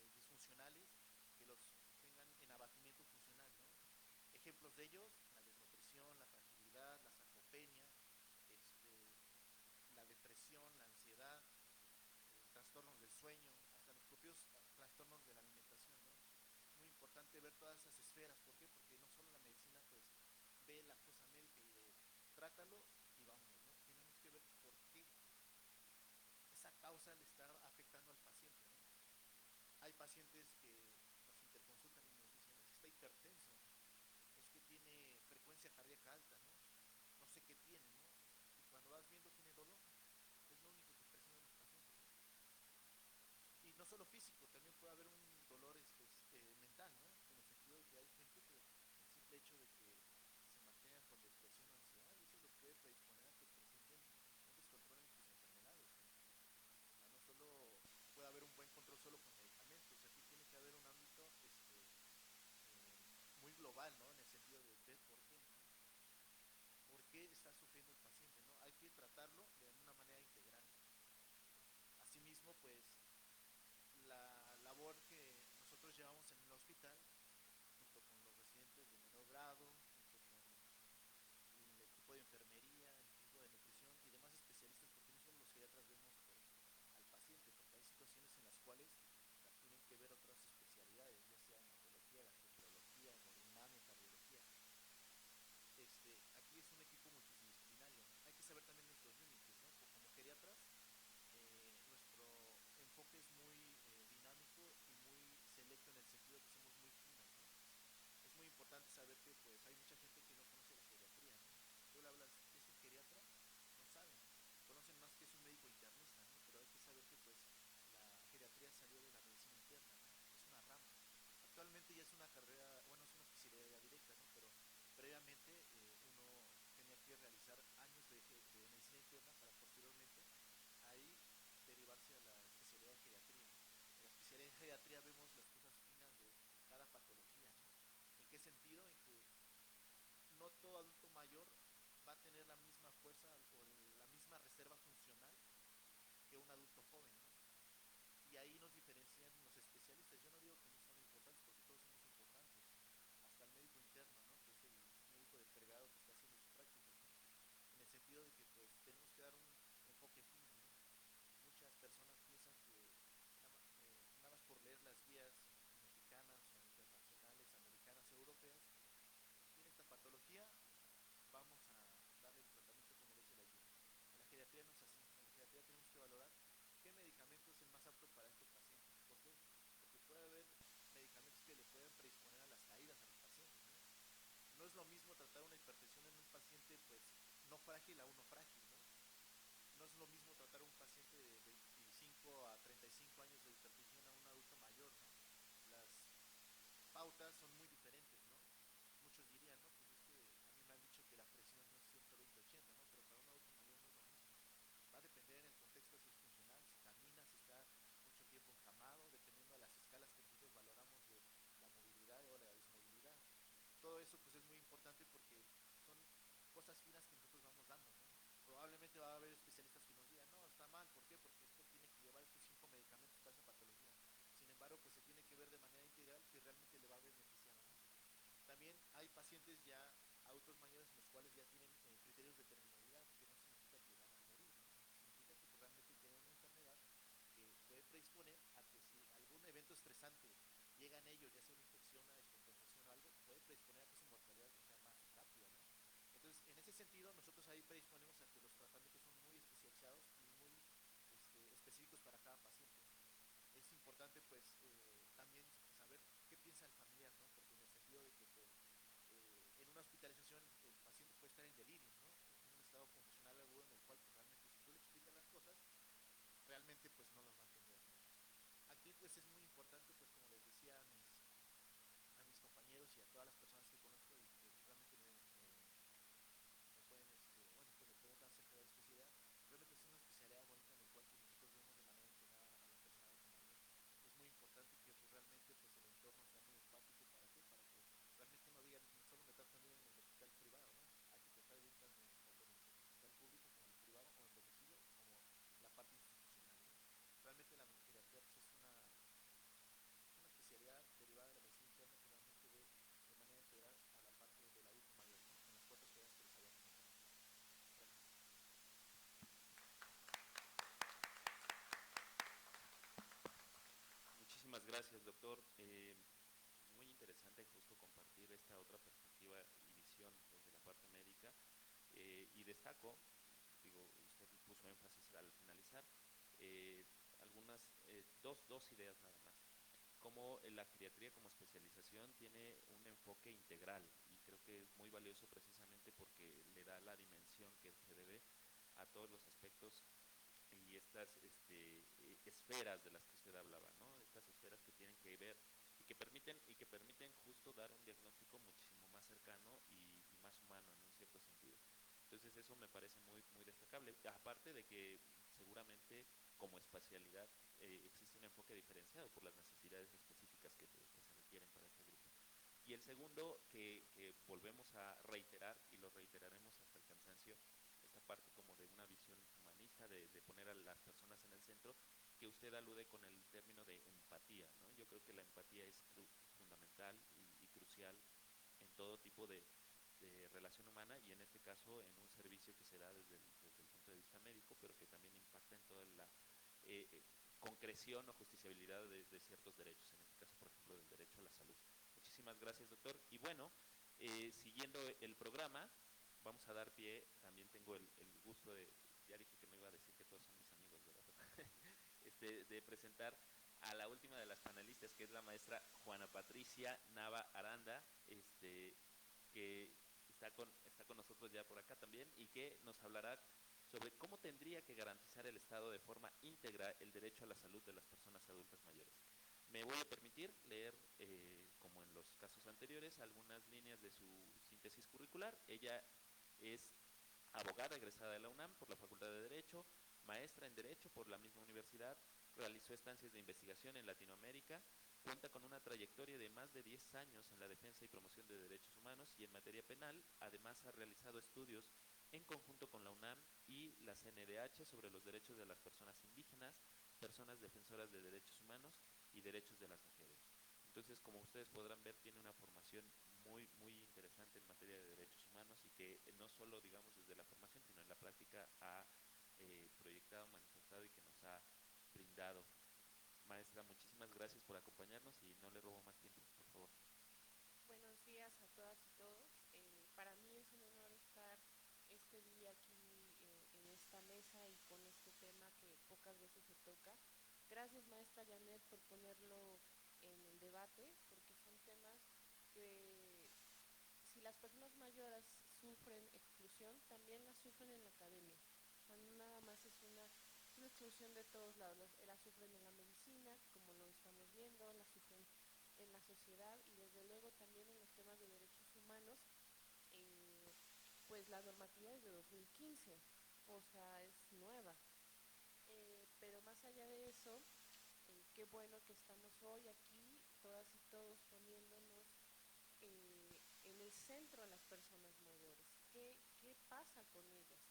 Speaker 5: disfuncionales, que los tengan en abatimiento funcional, ¿no? Ejemplos de ellos, la desnutrición, la fragilidad, la sarcopenia, la depresión, la ansiedad, trastornos del sueño, hasta los propios trastornos de la alimentación, ¿no? Es muy importante ver todas esas esferas. ¿Por qué? Porque no solo la medicina pues ve la cosa médica y de trátalo y vámonos, ¿no? Tenemos que ver por qué esa causa le está afectando al paciente, ¿no? Hay pacientes que nos interconsultan y nos dicen, es que está hipertenso, es que tiene frecuencia cardíaca alta, ¿no? No sé qué tiene, ¿no? Y cuando vas viendo tiene dolor, es lo único que presentan los pacientes, ¿no? Y no solo físico, también puede haber un dolor mental, ¿no? En el sentido de que hay gente que el simple hecho de que se mantengan con depresión o ansiedad, eso los puede predisponer a que presenten un descontrol en sus enfermedades, ¿no? O sea, no solo puede haber un buen control solo con medicamentos, aquí tiene que haber un ámbito muy global, ¿no? En el sentido de ver por qué, ¿no? ¿Por qué está sufriendo el paciente, ¿no? Hay que tratarlo de una manera integral. Asimismo, pues la labor que nosotros llevamos en el hospital, junto con los residentes de menor grado, junto con el equipo de enfermería, el equipo de nutrición y demás especialistas, porque no solo los geriatras vemos pues, al paciente, porque hay situaciones en las cuales las tienen que ver otras especialidades, ya sea hematología, gastroenterología, hemodinamia, cardiología. Aquí es un equipo multidisciplinario. Hay que saber también nuestros límites, ¿no? Como geriatras, nuestro enfoque en geriatría vemos las cosas finas de cada patología, ¿no? ¿En qué sentido? En que no todo adulto mayor va a tener la misma fuerza o la misma reserva funcional que un adulto joven, ¿no? Y ahí nos diferencian los especialistas. Yo no digo que no son importantes, porque todos somos importantes, hasta el médico interno, ¿no? Que es el médico del pregrado que está haciendo sus prácticas, ¿no? En el sentido de que pues tenemos que dar un enfoque fino, ¿no? Muchas personas piensan que nada más por leer las guías mexicanas o internacionales, americanas, europeas, tiene esta patología, vamos a darle el tratamiento como lo dice la guía. En la geriatría no es así. En la geriatría tenemos que valorar qué medicamento es el más apto para este paciente. ¿Por qué? Porque puede haber medicamentos que le pueden predisponer a las caídas a los pacientes, ¿no? No es lo mismo tratar una hipertensión en un paciente pues no frágil a uno frágil, ¿no? No es lo mismo tratar a un paciente de 25 a 35 años de hipertensión a un adulto mayor, ¿no? Las pautas son muy diferentes, ¿no? Muchos dirían, no, pues es que a mí me han dicho que la presión es 120-80, ¿no? Pero para un adulto mayor no es lo mismo. Va a depender en el contexto si es funcional, si camina, si está mucho tiempo encamado, dependiendo de las escalas que nosotros valoramos de la movilidad o la dismovilidad. Todo eso pues es muy importante porque son cosas finas que nosotros vamos dando, ¿no? Probablemente va a haber especialistas que nos digan, no, está mal, ¿por qué? Porque esto tiene que llevar estos 5 medicamentos para esa patología. Sin embargo, pues se tiene que ver de manera integral si realmente le va a beneficiar o no. También hay pacientes ya adultos mayores en los cuales ya tienen criterios de terminalidad, que no significa que van a morir, ¿no? Significa que pues, realmente tienen una enfermedad que puede predisponer a que si algún evento estresante llega en ellos, ya sea una infección, una descompensación o algo, puede predisponer a que su mortalidad sea más rápida, ¿no? Entonces, en ese sentido, nosotros ahí predisponemos a que los tratamientos son muy especializados y muy específicos para cada paciente. Es importante, pues, también saber qué piensa el familiar, ¿no? Porque en el sentido de que, pues, en una hospitalización el paciente puede estar en delirios, ¿no? En un estado confusional agudo en el cual, pues, realmente, si tú le explicas las cosas, realmente, pues, no las va a entender, ¿no? Aquí, pues, es muy importante, pues, como les decía a mis compañeros y a todas las personas que conozco y que realmente me pueden, bueno, pues me preguntan acerca de la especialidad, realmente es una especialidad bonita en el cual pues nosotros vemos de manera integrada a la persona adulta mayor. Es muy importante que pues realmente pues el entorno sea muy empático, ¿para qué? Para que realmente no digan, solo me tratan bien en el hospital privado, ¿no? Hay que tratar bien tanto en el hospital público como en el privado o en domicilio como la parte institucional, ¿no? Realmente la geriatría pues es una especialidad derivada de la medicina interna que realmente ve de manera integral a la parte del adulto mayor, ¿no? En las 4 especialidades que les había comentado. Gracias.
Speaker 1: Muchísimas gracias, doctor. Muy interesante justo compartir esta otra perspectiva y visión desde la parte médica. Y destaco, digo, usted puso énfasis al finalizar, dos ideas nada más. Como la geriatría como especialización tiene un enfoque integral y creo que es muy valioso precisamente porque le da la dimensión que se debe a todos los aspectos y estas esferas de las que usted hablaba, ¿no? Estas esferas que tienen que ver y que permiten justo dar un diagnóstico muchísimo más cercano y más humano en un cierto sentido. Entonces eso me parece muy, muy destacable. Aparte de que seguramente como especialidad existe un enfoque diferenciado por las necesidades específicas que se requieren para este grupo. Y el segundo, que volvemos a reiterar, y lo reiteraremos hasta el cansancio, esta parte como de una visión humanista, de poner a las personas en el centro, que usted alude con el término de empatía, ¿no? Yo creo que la empatía es fundamental y crucial en todo tipo de relación humana y en este caso en un servicio que se da desde el punto de vista médico, pero que también impacta en toda la concreción o justiciabilidad de ciertos derechos, en este caso, por ejemplo, del derecho a la salud. Muchísimas gracias, doctor. Y bueno, siguiendo el programa, vamos a dar pie, también tengo el gusto ya dije que no iba a decir que todos son mis amigos, ¿verdad? De presentar a la última de las panelistas, que es la maestra Juana Patricia Nava Aranda, que está con nosotros ya por acá también y que nos hablará sobre cómo tendría que garantizar el Estado de forma íntegra el derecho a la salud de las personas adultas mayores. Me voy a permitir leer, como en los casos anteriores, algunas líneas de su síntesis curricular. Ella es abogada egresada de la UNAM por la Facultad de Derecho, maestra en Derecho por la misma universidad, realizó estancias de investigación en Latinoamérica, cuenta con una trayectoria de más de 10 años en la defensa y promoción de derechos humanos y en materia penal. Además, ha realizado estudios en conjunto con la UNAM y la CNDH sobre los derechos de las personas indígenas, personas defensoras de derechos humanos y derechos de las mujeres. Entonces, como ustedes podrán ver, tiene una formación muy interesante en materia de derechos humanos y que no solo, digamos, desde la formación, sino en la práctica ha proyectado, manifestado y que nos ha brindado. Maestra, muchísimas gracias por acompañarnos y no le robo más tiempo, por favor.
Speaker 6: Buenos días a todas y todos. Para mí es un honor estar este día aquí en esta mesa y con este tema que pocas veces se toca. Gracias, maestra Janet, por ponerlo en el debate, porque son temas que si las personas mayores sufren exclusión, también la sufren en la academia. O sea, no nada más es una exclusión de todos lados. La sufren en la medicina, como lo estamos viendo, la sufren en la sociedad y desde luego también en los temas de derechos humanos, pues la normativa es de 2015, o sea, es nueva. Pero más allá de eso, qué bueno que estamos hoy aquí, todas y todos poniéndonos en el centro a las personas mayores. ¿Qué pasa con ellas?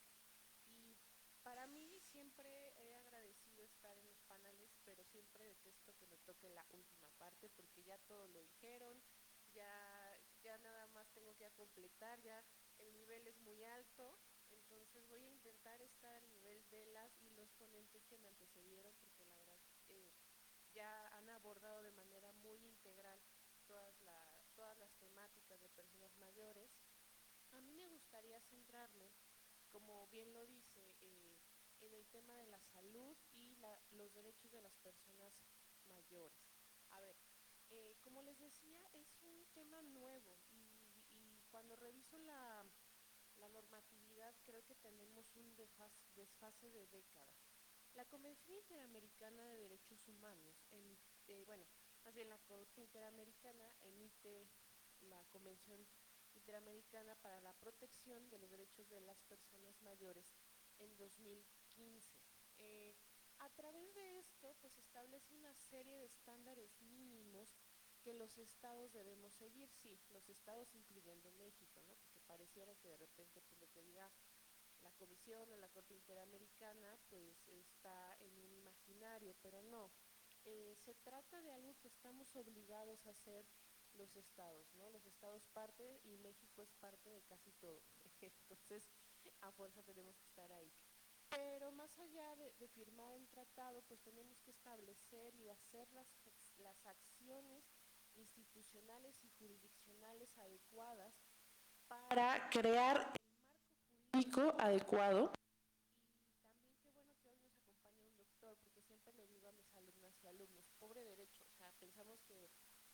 Speaker 6: Y para mí siempre he agradecido estar en los paneles, pero siempre detesto que me toque la última parte porque ya todo lo dijeron, ya nada más tengo que completar, ya el nivel es muy alto, entonces voy a intentar estar al nivel de las y los ponentes que me antecedieron porque la verdad ya han abordado de manera muy integral todas las temáticas de personas mayores. A mí me gustaría centrarme, como bien lo dice, en el tema de la salud y los derechos de las personas mayores. A ver, como les decía, es un tema nuevo y cuando reviso la normatividad creo que tenemos un desfase de décadas. La Convención Interamericana de Derechos Humanos, más bien la Corte Interamericana emite la Convención Interamericana para la Protección de los Derechos de las Personas Mayores en 2015. A través de esto, pues establece una serie de estándares mínimos que los estados debemos seguir, sí, los estados incluyendo México, ¿no? Porque pareciera que de repente pues, lo que diga la Comisión o la Corte Interamericana pues está en un imaginario, pero no. Se trata de algo que estamos obligados a hacer los estados, ¿no? Los estados parte y México es parte de casi todo. Entonces, a fuerza tenemos que estar ahí. Pero más allá de firmar un tratado, pues tenemos que establecer y hacer las acciones institucionales y jurisdiccionales adecuadas para crear el marco jurídico adecuado. Y también qué bueno que hoy nos acompaña un doctor, porque siempre le digo a mis alumnas y alumnos, pobre derecho, o sea, pensamos que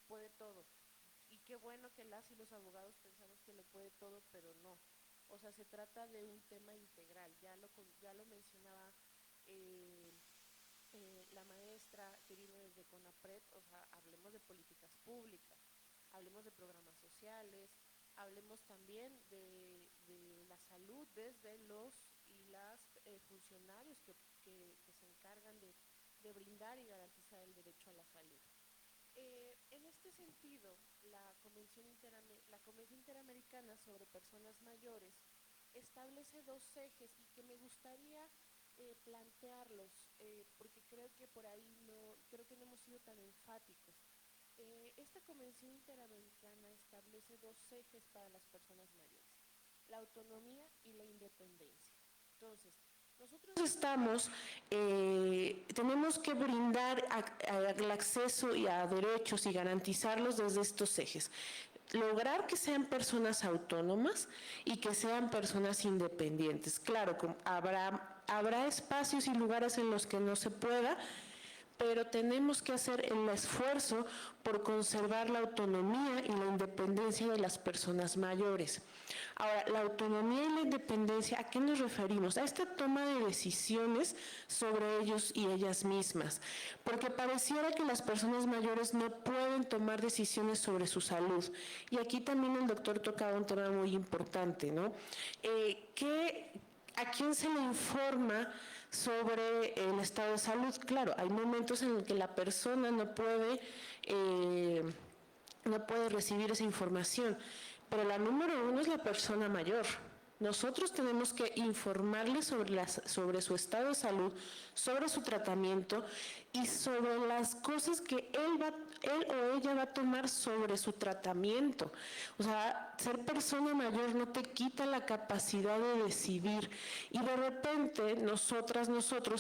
Speaker 6: puede todo. Y qué bueno que las y los abogados pensamos que lo puede todo, pero no. O sea, se trata de un tema integral, ya lo mencionaba la maestra que vino desde CONAPRED, o sea, hablemos de políticas públicas, hablemos de programas sociales, hablemos también de la salud desde los y las funcionarios que se encargan de brindar y garantizar el derecho a la salud. En este sentido, la Convención Interamericana sobre Personas Mayores establece dos ejes y que me gustaría plantearlos, porque creo que por ahí no hemos sido tan enfáticos. Esta Convención Interamericana establece dos ejes para las personas mayores, la autonomía y la independencia. Entonces, nosotros tenemos que brindar el acceso a derechos y garantizarlos desde estos ejes. Lograr que sean personas autónomas y que sean personas independientes. Claro, habrá espacios y lugares en los que no se pueda, pero tenemos que hacer el esfuerzo por conservar la autonomía y la independencia de las personas mayores. Ahora, la autonomía y la independencia, ¿a qué nos referimos? A esta toma de decisiones sobre ellos y ellas mismas, porque pareciera que las personas mayores no pueden tomar decisiones sobre su salud. Y aquí también el doctor tocaba un tema muy importante, ¿no? ¿A quién se le informa
Speaker 7: sobre el estado de salud. Claro, hay momentos en los que la persona no puede recibir esa información, pero la número uno es la persona mayor. Nosotros tenemos que informarle sobre su estado de salud, sobre su tratamiento y sobre las cosas que él o ella va a tomar sobre su tratamiento. O sea, ser persona mayor no te quita la capacidad de decidir. Y de repente nosotros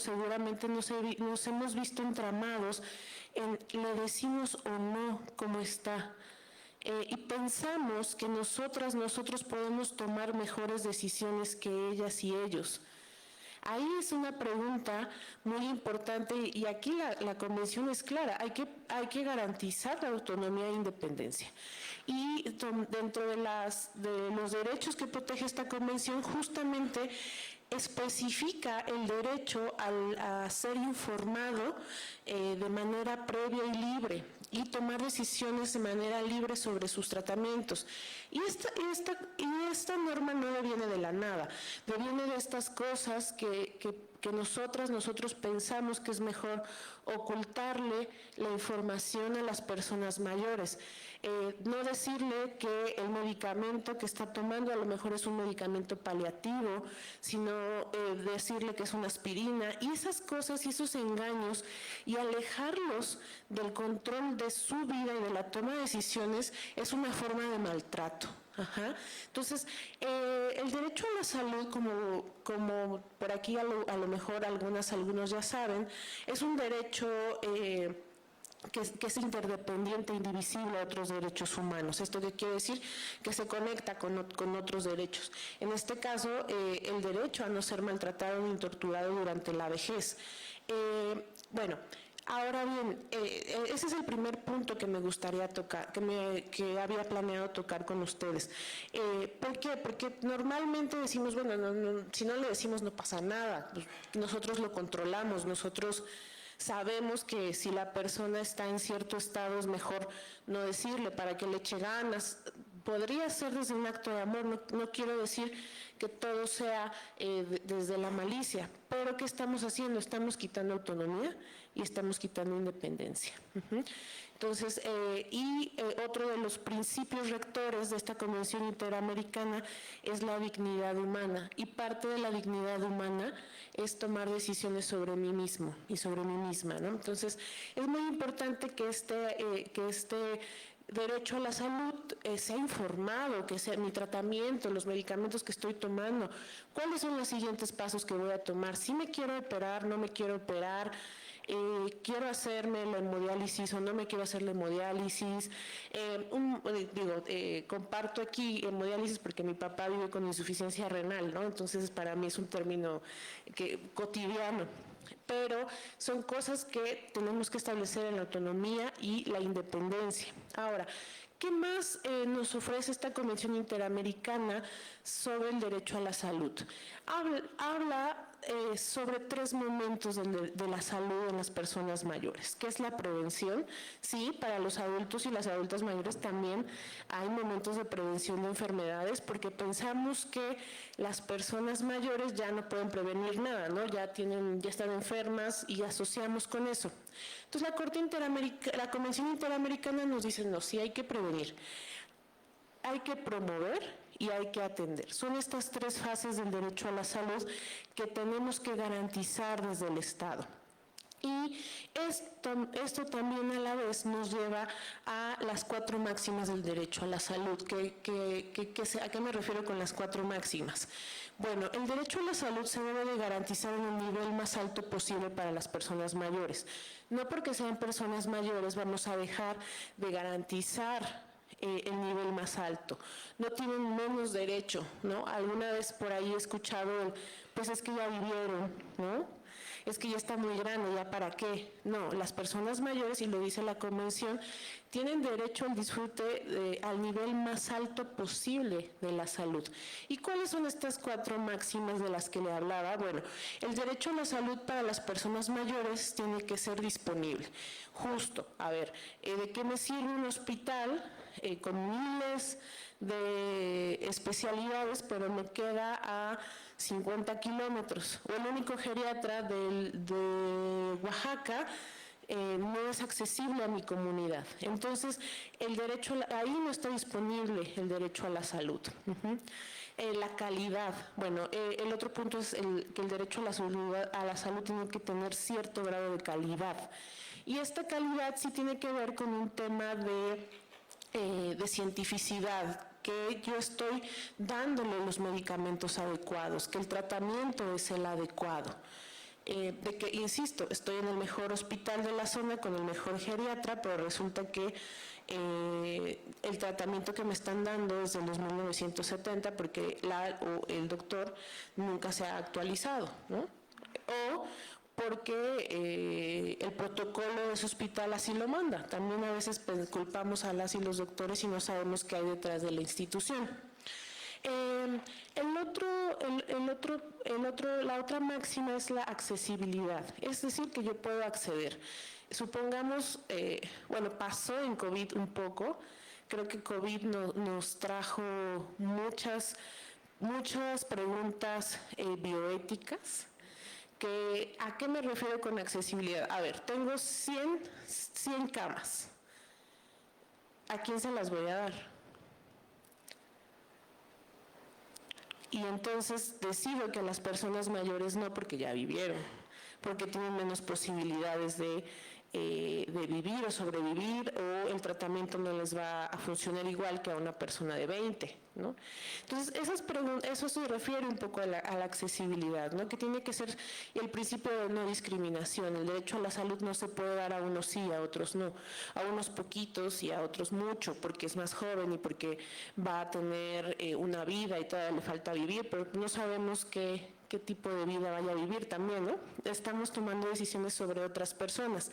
Speaker 7: seguramente nos hemos visto entramados en le decimos o no cómo está. Y pensamos que nosotros podemos tomar mejores decisiones que ellas y ellos. Ahí es una pregunta muy importante y aquí la convención es clara, hay que garantizar la autonomía e independencia. Y dentro de los derechos que protege esta convención, justamente especifica el derecho a ser informado de manera previa y libre y tomar decisiones de manera libre sobre sus tratamientos. Y esta norma no viene de la nada, viene de estas cosas que nosotros pensamos que es mejor ocultarle la información a las personas mayores. No decirle que el medicamento que está tomando a lo mejor es un medicamento paliativo, sino decirle que es una aspirina y esas cosas y esos engaños y alejarlos del control de su vida y de la toma de decisiones es una forma de maltrato. Ajá. Entonces, el derecho a la salud, como por aquí a lo mejor algunos ya saben, es un derecho que es interdependiente, indivisible a otros derechos humanos. ¿Esto qué quiere decir? Que se conecta con otros derechos. En este caso, el derecho a no ser maltratado ni torturado durante la vejez. Ahora bien, ese es el primer punto que me gustaría tocar, que había planeado tocar con ustedes. ¿Por qué? Porque normalmente decimos, bueno, si no le decimos no pasa nada, pues nosotros lo controlamos, nosotros sabemos que si la persona está en cierto estado es mejor no decirle para que le eche ganas. Podría ser desde un acto de amor, no quiero decir que todo sea desde la malicia, pero ¿qué estamos haciendo? Estamos quitando autonomía y estamos quitando independencia. Entonces, otro de los principios rectores de esta Convención Interamericana es la dignidad humana, y parte de la dignidad humana es tomar decisiones sobre mí mismo y sobre mí misma, ¿no? Entonces, es muy importante que este derecho a la salud sea informado, que sea mi tratamiento, los medicamentos que estoy tomando, cuáles son los siguientes pasos que voy a tomar, si me quiero operar, no me quiero operar, quiero hacerme la hemodiálisis o no me quiero hacer la hemodiálisis. Comparto aquí hemodiálisis porque mi papá vive con insuficiencia renal, ¿no? Entonces para mí es un término cotidiano. Pero son cosas que tenemos que establecer en la autonomía y la independencia. Ahora, ¿qué más nos ofrece esta Convención Interamericana sobre el derecho a la salud? Habla sobre 3 momentos de la salud en las personas mayores, que es la prevención. Sí, para los adultos y las adultas mayores también hay momentos de prevención de enfermedades, porque pensamos que las personas mayores ya no pueden prevenir nada, ¿no? Ya están enfermas y asociamos con eso. Entonces la Convención Interamericana nos dice, no, sí hay que prevenir, hay que promover y hay que atender. Son estas 3 fases del derecho a la salud que tenemos que garantizar desde el Estado. Y esto también a la vez nos lleva a las 4 máximas del derecho a la salud. ¿A qué me refiero con las 4 máximas? Bueno, el derecho a la salud se debe de garantizar en el nivel más alto posible para las personas mayores. No porque sean personas mayores vamos a dejar de garantizar el nivel más alto. No tienen menos derecho, ¿no? Alguna vez por ahí he escuchado, pues es que ya vivieron, ¿no? Es que ya está muy grande, ¿ya para qué? No, las personas mayores, y lo dice la Convención, tienen derecho al disfrute al nivel más alto posible de la salud. ¿Y cuáles son estas 4 máximas de las que le hablaba? Bueno, el derecho a la salud para las personas mayores tiene que ser disponible. Justo, a ver, ¿de qué me sirve un hospital con miles de especialidades, pero me queda a 50 kilómetros? O el único geriatra de Oaxaca no es accesible a mi comunidad. Entonces, el derecho, ahí no está disponible el derecho a la salud. La calidad, bueno, el otro punto es que el derecho a la salud tiene que tener cierto grado de calidad. Y esta calidad sí tiene que ver con un tema de cientificidad, que yo estoy dándole los medicamentos adecuados, que el tratamiento es el adecuado. De que, insisto, estoy en el mejor hospital de la zona con el mejor geriatra, pero resulta que el tratamiento que me están dando es de los 1970 porque el doctor nunca se ha actualizado, ¿no? O porque el protocolo de ese hospital así lo manda. También a veces culpamos a las y los doctores y no sabemos qué hay detrás de la institución. La otra máxima es la accesibilidad, es decir, que yo puedo acceder. Supongamos, bueno, pasó en COVID un poco, creo que COVID nos trajo muchas preguntas bioéticas. ¿A qué me refiero con accesibilidad? A ver, tengo 100 camas. ¿A quién se las voy a dar? Y entonces decido que a las personas mayores no, porque ya vivieron, porque tienen menos posibilidades de vivir o sobrevivir, o el tratamiento no les va a funcionar igual que a una persona de 20, ¿no? Entonces, eso se refiere un poco a la accesibilidad, ¿no? Que tiene que ser el principio de no discriminación. El derecho a la salud no se puede dar a unos sí, a otros no, a unos poquitos y a otros mucho, porque es más joven y porque va a tener una vida y todavía le falta vivir, pero no sabemos qué tipo de vida vaya a vivir también, ¿no? Estamos tomando decisiones sobre otras personas.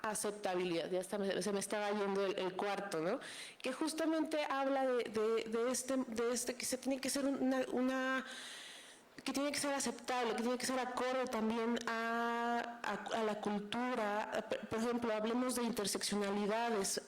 Speaker 7: Aceptabilidad, ya se me estaba yendo el cuarto, ¿no? Que justamente habla de este que se tiene que ser que tiene que ser aceptable, que tiene que ser acorde también a la cultura. Por ejemplo, hablemos de interseccionalidades,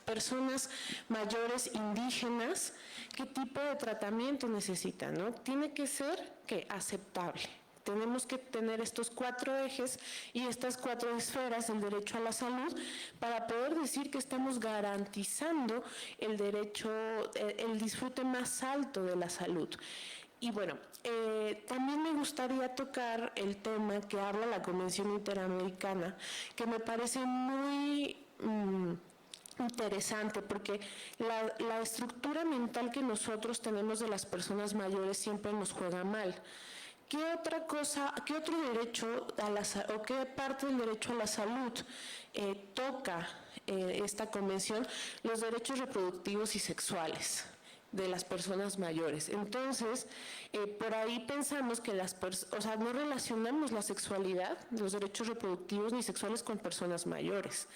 Speaker 7: personas mayores indígenas, ¿qué tipo de tratamiento necesitan, no? Tiene que ser aceptable. Tenemos que tener estos 4 ejes y estas 4 esferas del derecho a la salud para poder decir que estamos garantizando el derecho, el disfrute más alto de la salud. Y bueno, también me gustaría tocar el tema que habla la Convención Interamericana, que me parece muy interesante, porque la estructura mental que nosotros tenemos de las personas mayores siempre nos juega mal. ¿Qué otra cosa, qué otro derecho o qué parte del derecho a la salud toca esta convención? Los derechos reproductivos y sexuales de las personas mayores. Entonces, por ahí pensamos que no relacionamos la sexualidad, los derechos reproductivos ni sexuales con personas mayores.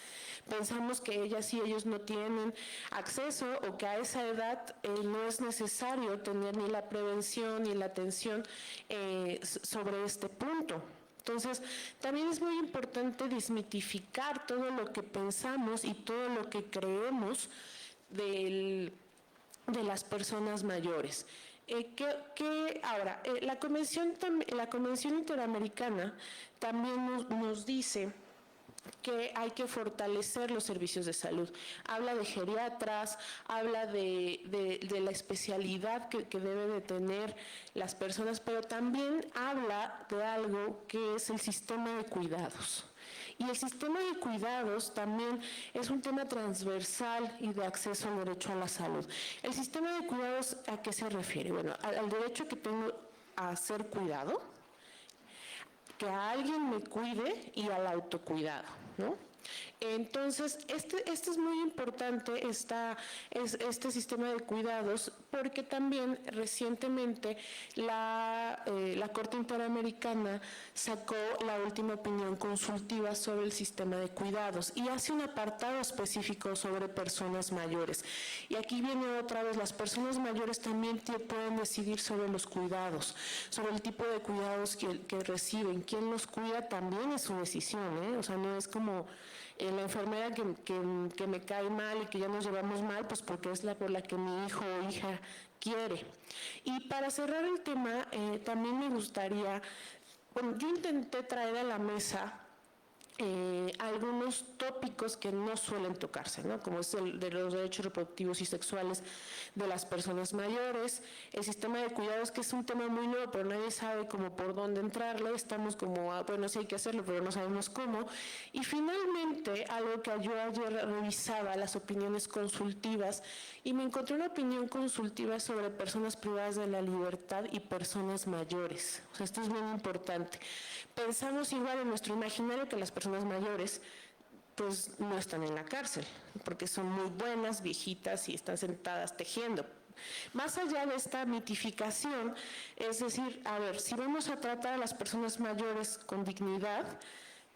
Speaker 7: Pensamos que ellas y ellos no tienen acceso o que a esa edad no es necesario tener ni la prevención ni la atención sobre este punto. Entonces, también es muy importante desmitificar todo lo que pensamos y todo lo que creemos de las personas mayores. Ahora, la Convención Interamericana también nos dice que hay que fortalecer los servicios de salud. Habla de geriatras, habla de la especialidad que debe de tener las personas, pero también habla de algo que es el sistema de cuidados. Y el sistema de cuidados también es un tema transversal y de acceso al derecho a la salud. ¿El sistema de cuidados a qué se refiere? Bueno, al derecho que tengo a ser cuidado, que a alguien me cuide y al autocuidado, ¿no? Entonces, este es muy importante, este sistema de cuidados, porque también recientemente la Corte Interamericana sacó la última opinión consultiva sobre el sistema de cuidados y hace un apartado específico sobre personas mayores. Y aquí viene otra vez, las personas mayores también pueden decidir sobre los cuidados, sobre el tipo de cuidados que reciben. Quién los cuida también es su decisión, ¿eh? O sea, no es como la enfermera que me cae mal y que ya nos llevamos mal, pues porque es por la que mi hijo o hija quiere. Y para cerrar el tema, también me gustaría, bueno, yo intenté traer a la mesa algunos tópicos que no suelen tocarse, ¿no? Como es el de los derechos reproductivos y sexuales de las personas mayores, el sistema de cuidados, que es un tema muy nuevo, pero nadie sabe cómo por dónde entrarle, estamos como, bueno, sí hay que hacerlo, pero no sabemos cómo. Y finalmente, algo que yo ayer revisaba, las opiniones consultivas, y me encontré una opinión consultiva sobre personas privadas de la libertad y personas mayores. O sea, esto es muy importante. Pensamos igual en nuestro imaginario que las personas mayores pues no están en la cárcel, porque son muy buenas, viejitas y están sentadas tejiendo. Más allá de esta mitificación, es decir, a ver, si vamos a tratar a las personas mayores con dignidad,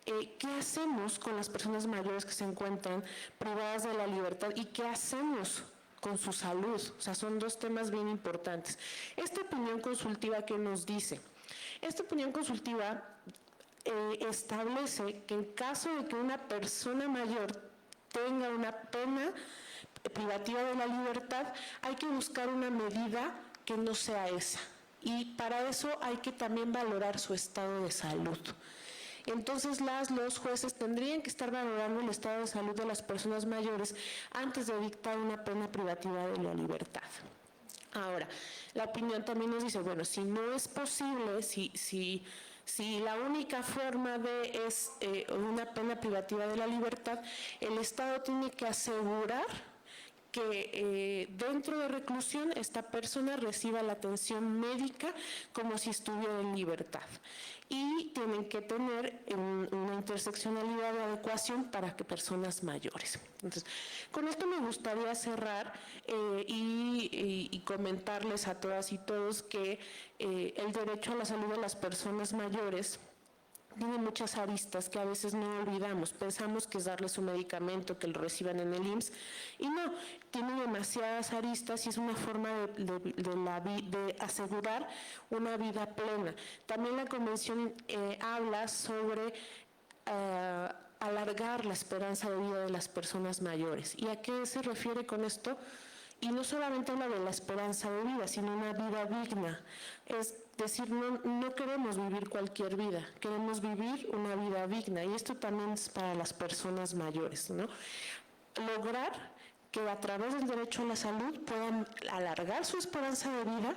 Speaker 7: ¿qué hacemos con las personas mayores que se encuentran privadas de la libertad y qué hacemos con su salud? O sea, son dos temas bien importantes. Esta opinión consultiva, ¿qué nos dice? Esta opinión consultiva establece que en caso de que una persona mayor tenga una pena privativa de la libertad, hay que buscar una medida que no sea esa. Y para eso hay que también valorar su estado de salud. Entonces los jueces tendrían que estar valorando el estado de salud de las personas mayores antes de dictar una pena privativa de la libertad. Ahora, la opinión también nos dice, bueno, si no es posible, si la única forma es una pena privativa de la libertad, el Estado tiene que asegurar que dentro de reclusión esta persona reciba la atención médica como si estuviera en libertad. Y tienen que tener una interseccionalidad de adecuación para que personas mayores. Entonces, con esto me gustaría cerrar y comentarles a todas y todos que el derecho a la salud de las personas mayores tiene muchas aristas que a veces no olvidamos. Pensamos que es darles un medicamento, que lo reciban en el IMSS, y no, tiene demasiadas aristas y es una forma de asegurar una vida plena. También la Convención habla sobre alargar la esperanza de vida de las personas mayores. ¿Y a qué se refiere con esto? Y no solamente habla de la esperanza de vida, sino una vida digna. Es decir, no queremos vivir cualquier vida, queremos vivir una vida digna. Y esto también es para las personas mayores, ¿no? Lograr que a través del derecho a la salud puedan alargar su esperanza de vida,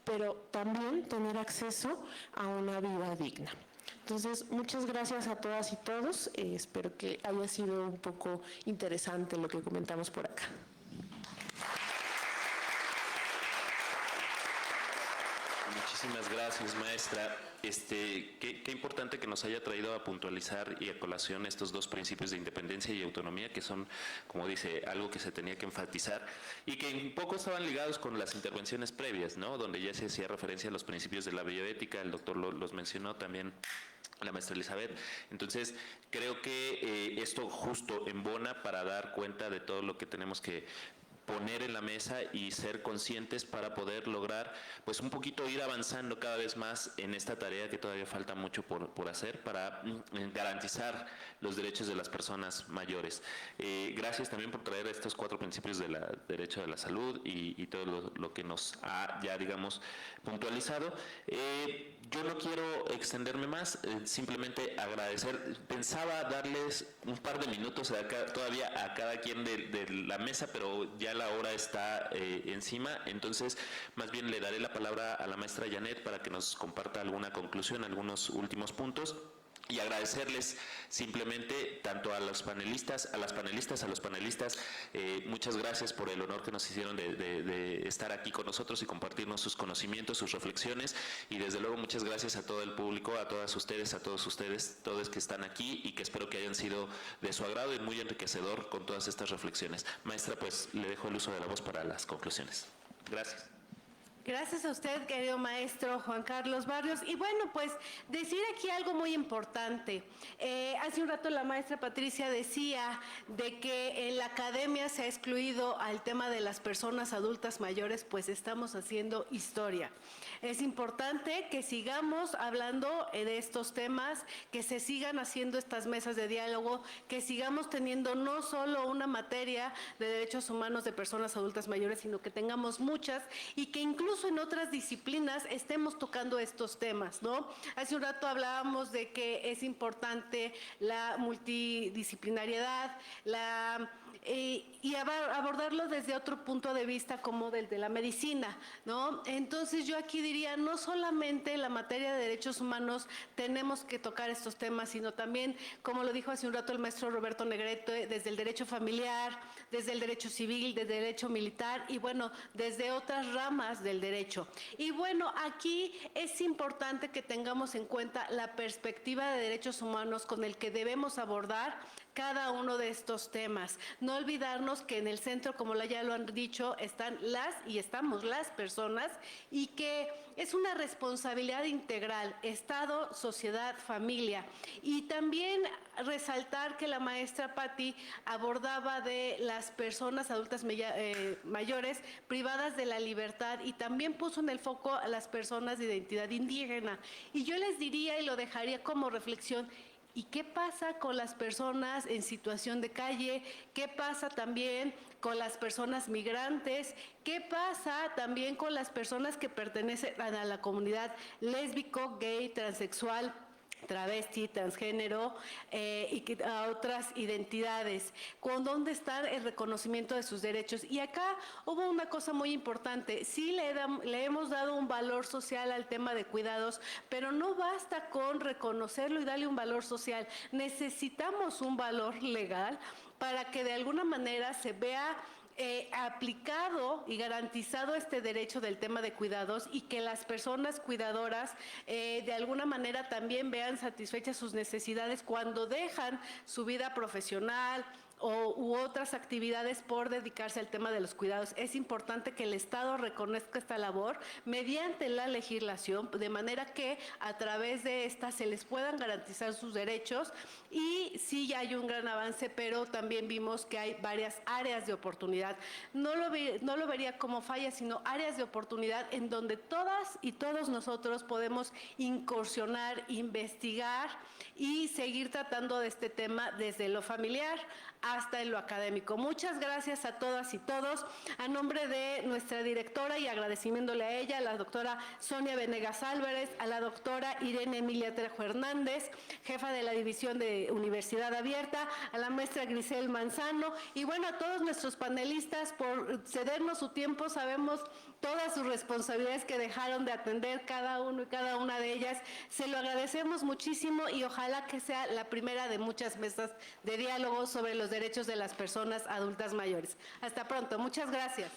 Speaker 7: pero también tener acceso a una vida digna. Entonces, muchas gracias a todas y todos. Espero que haya sido un poco interesante lo que comentamos por acá.
Speaker 1: Muchísimas gracias, maestra. Qué importante que nos haya traído a puntualizar y a colación estos dos principios de independencia y autonomía, que son, como dice, algo que se tenía que enfatizar y que un poco estaban ligados con las intervenciones previas, ¿no? Donde ya se hacía referencia a los principios de la bioética, el doctor los mencionó también, la maestra Elizabeth. Entonces, creo que esto justo embona para dar cuenta de todo lo que tenemos que poner en la mesa y ser conscientes para poder lograr, pues un poquito ir avanzando cada vez más en esta tarea que todavía falta mucho por hacer para garantizar los derechos de las personas mayores. Gracias también por traer estos 4 principios del derecho de la salud y todo lo que nos ha ya, digamos, puntualizado. Yo no quiero extenderme más, simplemente agradecer. Pensaba darles un par de minutos todavía a cada quien de la mesa, pero ya la hora está encima, entonces más bien le daré la palabra a la maestra Janet para que nos comparta alguna conclusión, algunos últimos puntos. Y agradecerles simplemente tanto a los panelistas, a los panelistas, muchas gracias por el honor que nos hicieron de estar aquí con nosotros y compartirnos sus conocimientos, sus reflexiones, y desde luego muchas gracias a todo el público, a todas ustedes, a todos ustedes, todos que están aquí y que espero que hayan
Speaker 8: hayan sido de su agrado y muy enriquecedor con todas estas reflexiones. Maestra, pues le dejo el uso de la voz para las conclusiones. Gracias.
Speaker 2: Gracias a usted, querido maestro Juan Carlos Barrios. Y bueno, pues decir aquí algo muy importante. Hace un rato la maestra Patricia decía de que en la academia se ha excluido al tema de las personas adultas mayores, pues estamos haciendo historia. Es importante que sigamos hablando de estos temas, que se sigan haciendo estas mesas de diálogo, que sigamos teniendo no solo una materia de derechos humanos de personas adultas mayores, sino que tengamos muchas y que incluso en otras disciplinas estemos tocando estos temas, ¿no? Hace un rato hablábamos de que es importante la multidisciplinariedad, y abordarlo desde otro punto de vista como del de la medicina, ¿no? Entonces yo aquí diría, no solamente en la materia de derechos humanos tenemos que tocar estos temas, sino también, como lo dijo hace un rato el maestro Roberto Negrete, desde el derecho familiar, desde el derecho civil, desde el derecho militar y bueno, desde otras ramas del derecho. Y bueno, aquí es importante que tengamos en cuenta la perspectiva de derechos humanos con el que debemos abordar cada uno de estos temas. No olvidarnos que en el centro, como ya lo han dicho, están estamos las personas y que es una responsabilidad integral, Estado, sociedad, familia. Y también resaltar que la maestra Patti abordaba de las personas adultas mayores privadas de la libertad y también puso en el foco a las personas de identidad indígena. Y yo les diría y lo dejaría como reflexión, ¿y qué pasa con las personas en situación de calle? ¿Qué pasa también con las personas migrantes? ¿Qué pasa también con las personas que pertenecen a la comunidad lésbico, gay, transexual, travesti, transgénero y a otras identidades? ¿Con dónde está el reconocimiento de sus derechos? Y acá hubo una cosa muy importante, sí le hemos dado un valor social al tema de cuidados, pero no basta con reconocerlo y darle un valor social, necesitamos un valor legal para que de alguna manera se vea aplicado y garantizado este derecho del tema de cuidados y que las personas cuidadoras de alguna manera también vean satisfechas sus necesidades cuando dejan su vida profesional u otras actividades por dedicarse al tema de los cuidados. Es importante que el Estado reconozca esta labor mediante la legislación, de manera que a través de esta se les puedan garantizar sus derechos. Y sí hay un gran avance, pero también vimos que hay varias áreas de oportunidad. No lo vería como falla, sino áreas de oportunidad en donde todas y todos nosotros podemos incursionar, investigar y seguir tratando de este tema desde lo familiar hasta en lo académico. Muchas gracias a todas y todos. A nombre de nuestra directora y agradeciéndole a ella, a la doctora Sonia Venegas Álvarez, a la doctora Irene Emilia Trejo Hernández, jefa de la División de Universidad Abierta, a la maestra Grisel Manzano y bueno, a todos nuestros panelistas por cedernos su tiempo. Sabemos todas sus responsabilidades que dejaron de atender cada uno y cada una de ellas. Se lo agradecemos muchísimo y ojalá que sea la primera de muchas mesas de diálogo sobre los derechos de las personas adultas mayores. Hasta pronto. Muchas gracias.